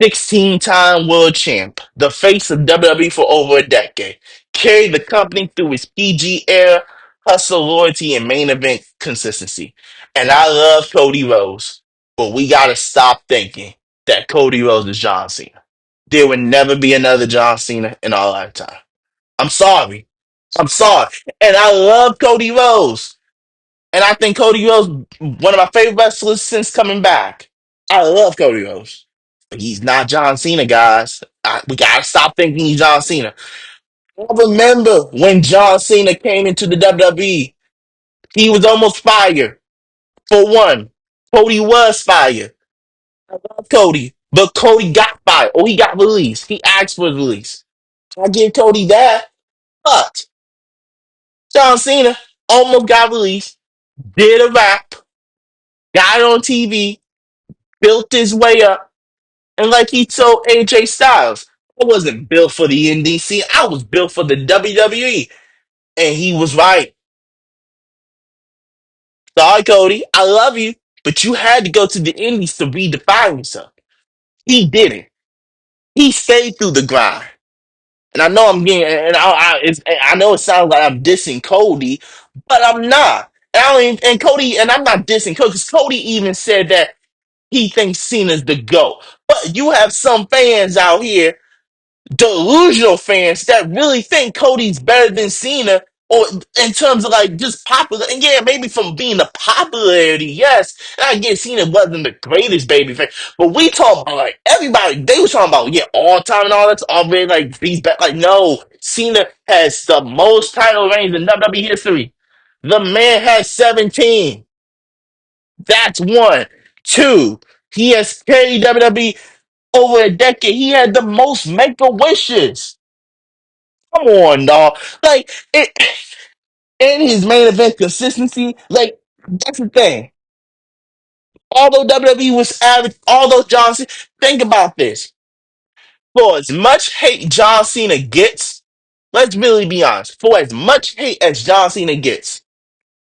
16-time world champ, the face of WWE for over a decade, carried the company through his PG era, hustle, loyalty, and main event consistency. And I love Cody Rhodes, but we gotta stop thinking that Cody Rhodes is John Cena. There will never be another John Cena in our lifetime. I'm sorry. I'm sorry. And I love Cody Rhodes. And I think Cody Rhodes, one of my favorite wrestlers since coming back. I love Cody Rhodes. But he's not John Cena, guys. We gotta stop thinking he's John Cena. I remember when John Cena came into the WWE, he was almost fired. For one, Cody was fired. I love Cody, but Cody got fired or he got released. He asked for his release. I give Cody that, but John Cena almost got released, did a rap, got on TV, built his way up, and like he told AJ Styles, I wasn't built for the NDC, I was built for the WWE. And he was right. Sorry, Cody, I love you, but you had to go to the Indies to redefine yourself. He didn't. He stayed through the grind. And I know I'm getting, and I know it sounds like I'm dissing Cody, but I'm not. And, I don't even, and Cody, and I'm not dissing Cody because Cody even said that he thinks Cena's the GOAT. But you have some fans out here, delusional fans, that really think Cody's better than Cena, or in terms of like just popular. And yeah, maybe from being the popularity, yes. And I get Cena wasn't the greatest baby face, but we talk about like everybody. They was talking about yeah, all time and all that's already like these back. Like no, Cena has the most title reigns in WWE history. The man has 17. That's one. Two. He has carried WWE over a decade. He had the most make a wishes. Come on, dog. Like it in his main event consistency, like that's the thing. Although WWE was average, although John Cena, think about this. For as much hate John Cena gets, let's really be honest. For as much hate as John Cena gets,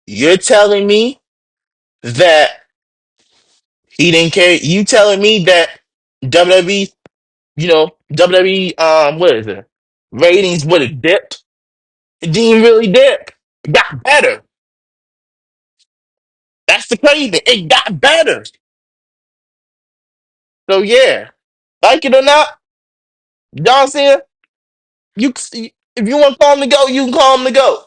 you're telling me that he didn't care. You telling me that WWE, WWE, what is it? Ratings would have dipped. It didn't really dip. It got better. That's the crazy thing. It got better. So yeah, like it or not, John Cena, you if you want to call him the GOAT, you can call him the GOAT.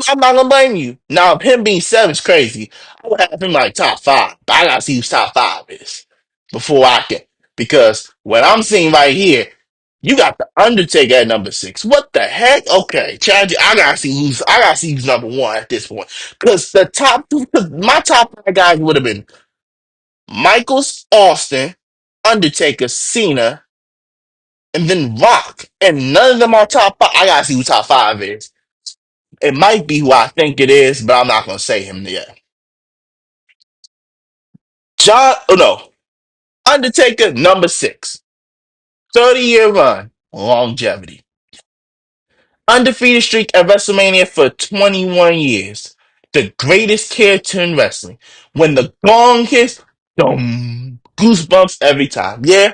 I'm not gonna blame you. Now him being seven is crazy. I would have him like top five, but I gotta see who's top five is before I can. Because what I'm seeing right here, you got the Undertaker at number six. What the heck? Okay, Chad, I gotta see who's number one at this point. Because the top two, cause my top five guys would have been Michaels, Austin, Undertaker, Cena, and then Rock. And none of them are top five. I gotta see who top five is. It might be who I think it is, but I'm not gonna say him yet. Oh no, Undertaker number six. 30-year run, longevity. Undefeated streak at WrestleMania for 21 years. The greatest character in wrestling. When the gong hits, dum, goosebumps every time. Yeah,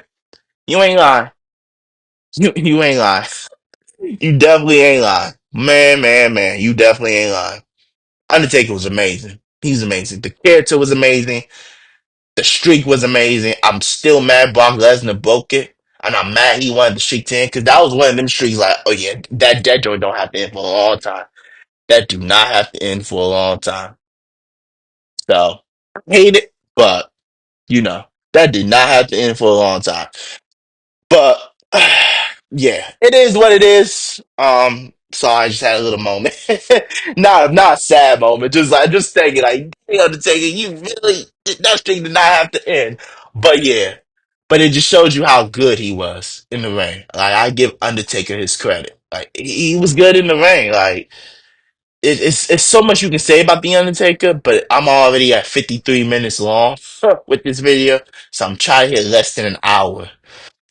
you ain't lying. You ain't lying. You definitely ain't lying. Man, you definitely ain't lying. Undertaker was amazing. He's amazing. The character was amazing. The streak was amazing. I'm still mad Brock Lesnar broke it. And I'm mad he wanted the streak to end because that was one of them streaks like, oh yeah, that joint don't have to end for a long time. That do not have to end for a long time. So I hate it, but that did not have to end for a long time. But yeah, it is what it is. Sorry, I just had a little moment. Not a sad moment. Just thinking like, Undertaker, you really that streak did not have to end. But yeah. But it just shows you how good he was in the ring. Like I give Undertaker his credit. Like he was good in the ring. Like it's so much you can say about the Undertaker, but I'm already at 53 minutes long with this video, so I'm trying to hit less than an hour.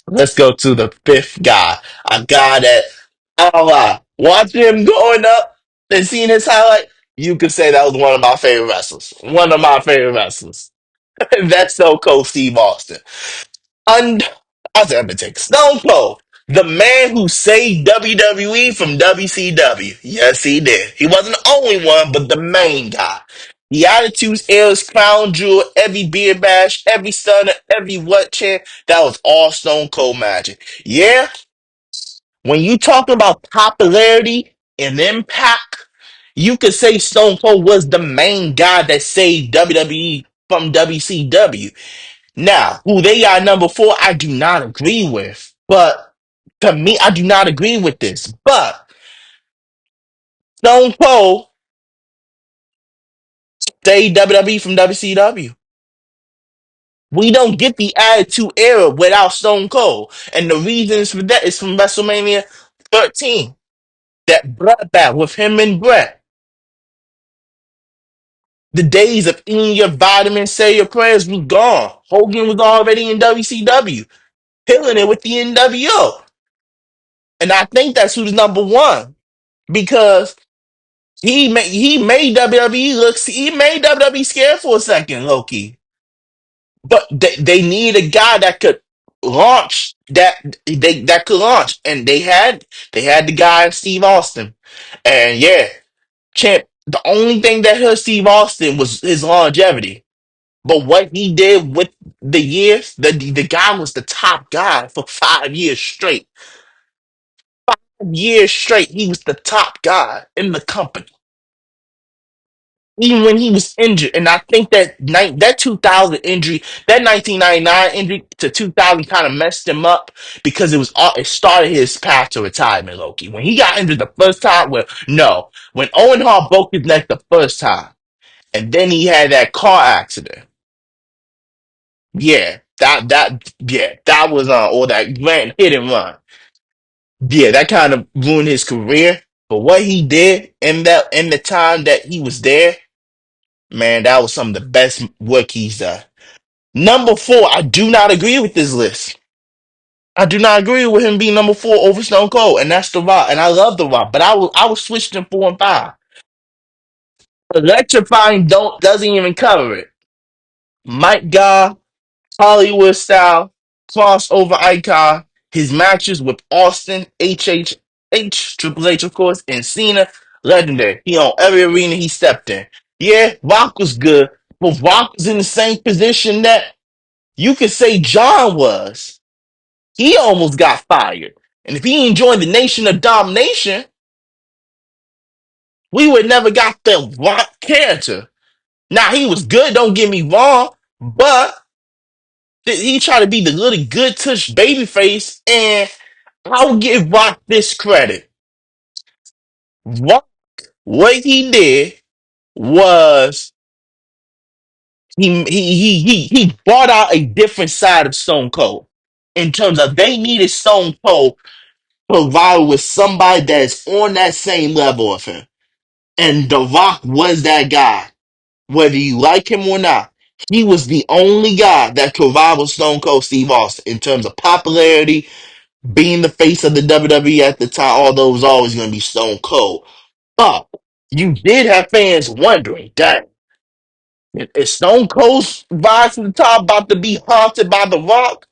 Let's go to the fifth guy. A guy that, I don't lie, watching him going up and seeing his highlight, you could say that was one of my favorite wrestlers. One of my favorite wrestlers. That's so cold, Steve Austin. Und- I said Undertaker. Stone Cold. The man who saved WWE from WCW. Yes, he did. He wasn't the only one, but the main guy. The Attitude's Era's crown jewel, every beer bash, every stunner, every what chant, that was all Stone Cold magic. Yeah, when you talk about popularity in Impact, you could say Stone Cold was the main guy that saved WWE from WCW. Now, who they are number four, I do not agree with. But to me, I do not agree with this. But Stone Cold saved WWE from WCW. We don't get the Attitude Era without Stone Cold. And the reasons for that is from WrestleMania 13. That bloodbath with him and Brett. The days of eating your vitamins, say your prayers was gone. Hogan was already in WCW, killing it with the NWO. And I think that's who's number one. Because he made WWE scared for a second, Loki. But they need a guy that could launch that could launch. And they had the guy Steve Austin. And yeah, champ, the only thing that hurt Steve Austin was his longevity. But what he did with the years, the guy was the top guy for 5 years straight. 5 years straight, he was the top guy in the company, even when he was injured. And I think that 2000 injury, that 1999 injury to 2000 kind of messed him up because it started his path to retirement, Loki. When he got injured the first time, when Owen Hart broke his neck the first time, and then he had that car accident. That was or that grand hit and run. Yeah, that kind of ruined his career. But what he did in the time that he was there, man, that was some of the best work he's done. Number four, I do not agree with this list. I do not agree with him being number four over Stone Cold, and that's The Rock. And I love The Rock, but I will switch them four and five. Electrifying doesn't even cover it. Mike Guy, Hollywood style, crossover icon. His matches with Austin, Triple H, of course, and Cena, legendary. He on every arena he stepped in. Yeah, Rock was good, but Rock was in the same position that you could say John was. He almost got fired. And if he ain't joined the Nation of Domination, we would never got the Rock character. Now, he was good, don't get me wrong, but he tried to be the little good touch babyface, and I will give Rock this credit. Rock, what he did was he brought out a different side of Stone Cold in terms of they needed Stone Cold provided with somebody that's on that same level of him, and The Rock was that guy. Whether you like him or not, he was the only guy that could rival Stone Cold Steve Austin in terms of popularity, being the face of the WWE at the time, although it was always going to be Stone Cold. But you did have fans wondering, dang, is Stone Cold's rise to the top about to be haunted by The Rock?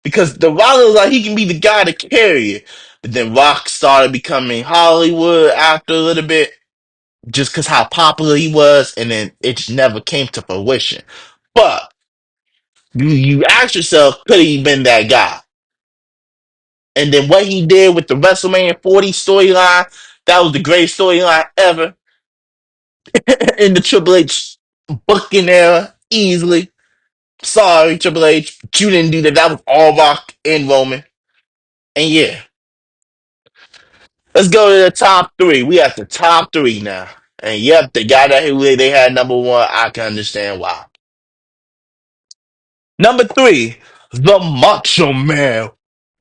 Because The Rock looks like he can be the guy to carry it. But then Rock started becoming Hollywood after a little bit, just because how popular he was, and then it just never came to fruition. But you ask yourself, could he been that guy? And then what he did with the WrestleMania 40 storyline, that was the greatest storyline ever in the Triple H booking era, easily. Sorry, Triple H, but you didn't do that. That was all Rock and Roman. And yeah, let's go to the top three. We at the top three now. And yep, the guy that who they had number one, I can understand why. Number three, the Macho Man,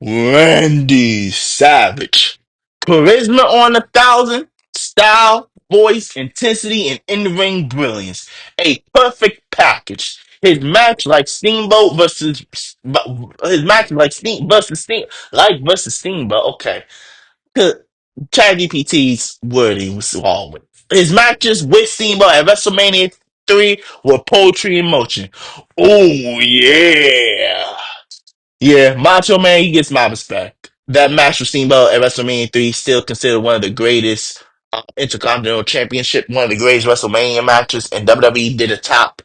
Randy Savage. Charisma on 1,000, style, voice, intensity, and in-ring brilliance. A perfect package. His match like Steamboat versus his match like versus Steamboat. Okay, ChatGPT's wording was wrong with his matches with Steamboat at WrestleMania 3 were poetry in motion. Oh yeah. Yeah, Macho Man, he gets my respect. That match with Steamboat at WrestleMania 3 still considered one of the greatest Intercontinental Championship, one of the greatest WrestleMania matches, and WWE did a top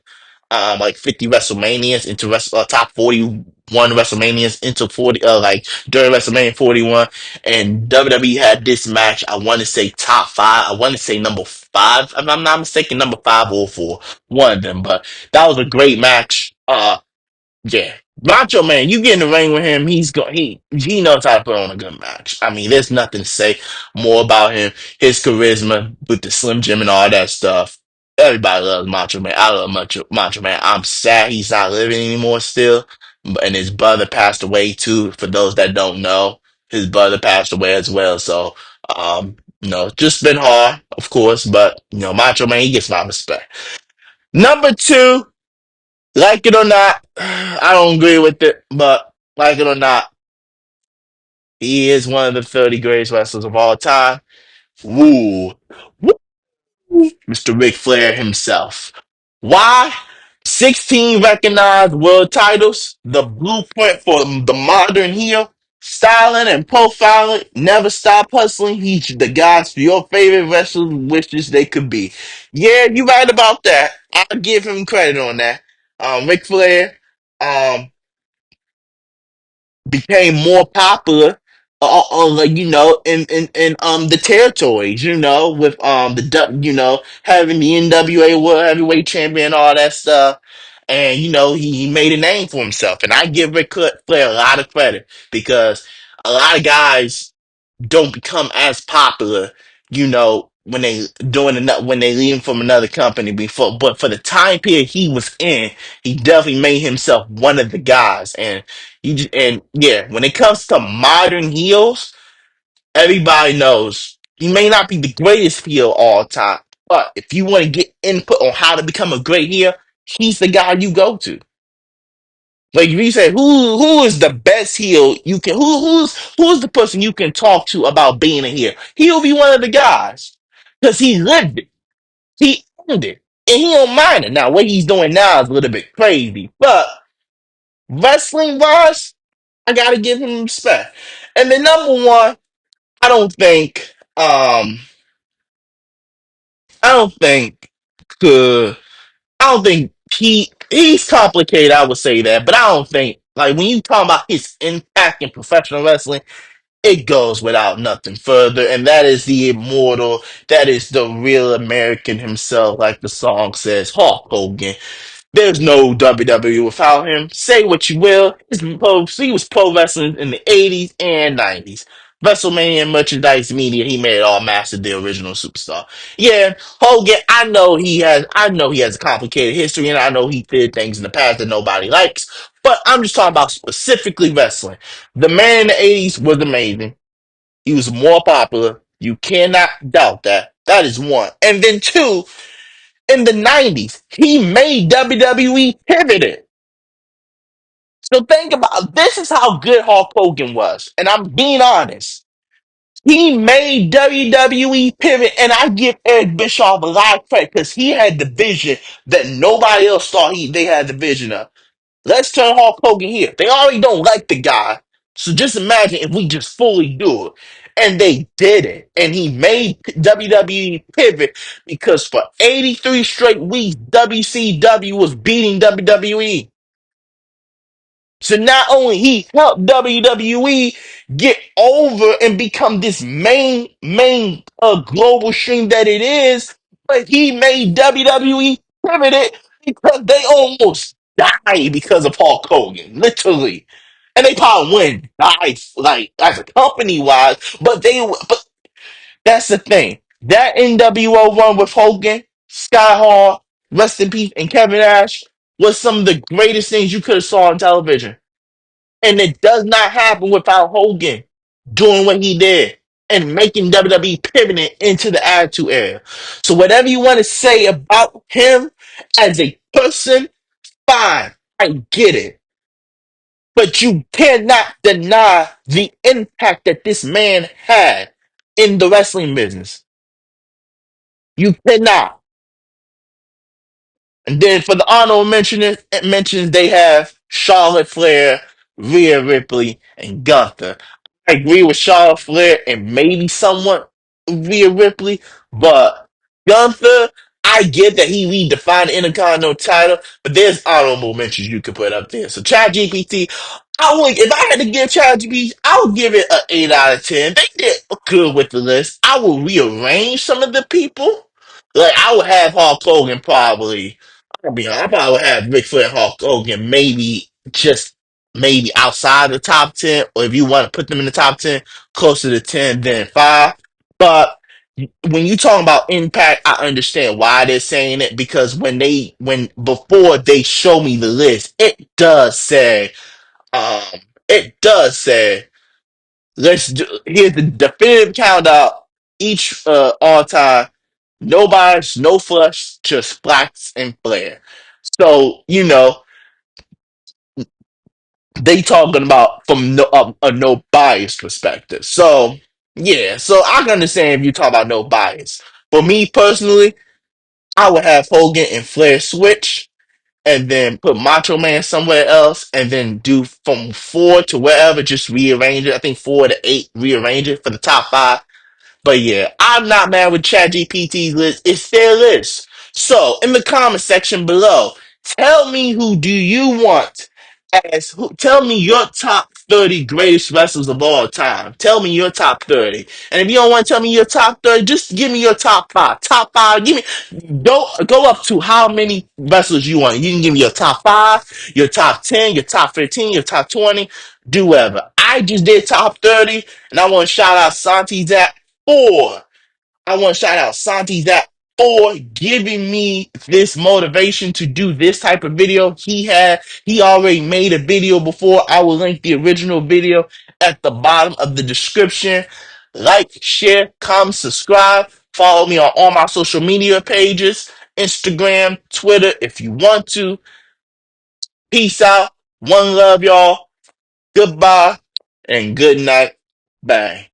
like 50 WrestleManias into top 40 won WrestleManias into 40, like during WrestleMania 41, and WWE had this match. I want to say top five. I want to say number five. If I'm not mistaken, number five or four, one of them. But that was a great match. Yeah, Macho Man, you get in the ring with him, he knows how to put on a good match. I mean, there's nothing to say more about him. His charisma with the Slim Jim and all that stuff. Everybody loves Macho Man. I love Macho Man. I'm sad he's not living anymore still, and his brother passed away too. For those that don't know, his brother passed away as well. So, just been hard, of course, but Macho Man, he gets my respect. Number two. Like it or not, I don't agree with it, but like it or not, he is one of the 30 greatest wrestlers of all time. Woo. Mr. Ric Flair himself. Why? 16 recognized world titles, the blueprint for the modern heel, styling and profiling, never stop hustling. He's the guys for your favorite wrestlers wishes they could be. Yeah, you're right about that. I'll give him credit on that. Ric Flair. Um, became more popular like in the territories, with having the NWA World Heavyweight Champion, all that stuff. And he made a name for himself, and I give Flair a lot of credit because a lot of guys don't become as popular, when when they leave from another company before. But for the time period he was in, he definitely made himself one of the guys. And and yeah, when it comes to modern heels, everybody knows he may not be the greatest heel all time, but if you want to get input on how to become a great heel, he's the guy you go to. Like if you say who is the best heel you can who's the person you can talk to about being a heel, he'll be one of the guys because he lived it, he owned it, and he don't mind it. Now what he's doing now is a little bit crazy, but wrestling wise, I gotta give him respect. And the number one, I don't think I don't think uh, I don't think he's complicated. I would say that, but I don't think like when you talk about his impact in professional wrestling, it goes without nothing further, and that is the immortal, that is the real American himself, like the song says, Hulk Hogan. There's no WWE without him. Say what you will. He was pro wrestling in the 80s and 90s. WrestleMania merchandise media, he made it all mastered the original superstar. Yeah, Hogan, I know he has a complicated history, and I know he did things in the past that nobody likes, but I'm just talking about specifically wrestling. The man in the 80s was amazing. He was more popular. You cannot doubt that. That is one. And then two, in the 90s, he made WWE pivoted. So think about this is how good Hulk Hogan was. And I'm being honest. He made WWE pivot, and I give Eric Bischoff a lot of credit because he had the vision that nobody else thought they had the vision of. Let's turn Hulk Hogan here. They already don't like the guy. So just imagine if we just fully do it. And they did it. And he made WWE pivot because for 83 straight weeks, WCW was beating WWE. So not only he helped WWE get over and become this main global stream that it is, but he made WWE pivoted because they almost died because of Hulk Hogan, literally. And they probably wouldn't die like as a company wise, but that's the thing. That NWO run with Hogan, Sky Hall, rest in peace, and Kevin Nash was some of the greatest things you could have saw on television. And it does not happen without Hogan doing what he did and making WWE pivoting into the Attitude Era. So whatever you want to say about him as a person, fine. I get it. But you cannot deny the impact that this man had in the wrestling business. You cannot. And then for the honorable mentions, they have Charlotte Flair, Rhea Ripley, and Gunther. I agree with Charlotte Flair and maybe somewhat Rhea Ripley, but Gunther, I I get that he redefined the Intercontinental title, but there's honorable mentions you could put up there. So ChatGPT, I would, if I had to give ChatGPT, I would give it an 8 out of 10. They did good with the list. I will rearrange some of the people. Like I would have Hulk Hogan probably. I'll be honest, I probably would have Ric Flair and Hulk Hogan maybe just maybe outside the top 10, or if you want to put them in the top 10, closer to 10 than 5. But when you talk about impact, I understand why they're saying it because when before they show me the list, um it does say here's the definitive count each all time, no bias, no flush, just flats and flair. So they talking about from a no bias perspective. So yeah, so I can understand if you talk about no bias. For me personally, I would have Hogan and Flair switch, and then put Macho Man somewhere else, and then do from 4 to wherever, just rearrange it. I think 4 to 8, rearrange it for the top 5. But yeah, I'm not mad with ChatGPT's list. It's their list. So in the comment section below, tell me who do you want as who? Tell me your top 30 greatest wrestlers of all time. Tell me your top 30. And if you don't want to tell me your top 30, just give me your top 5. Top 5. Give me go up to how many wrestlers you want. You can give me your top 5, your top 10, your top 15, your top 20. Do whatever. I just did top 30, and I want to shout out Santi Zap 4. I want to shout out Santi Zap for giving me this motivation to do this type of video. He already made a video before. I will link the original video at the bottom of the description. Like, share, comment, subscribe. Follow me on all my social media pages, Instagram, Twitter, if you want to. Peace out. One love, y'all. Goodbye and good night. Bye.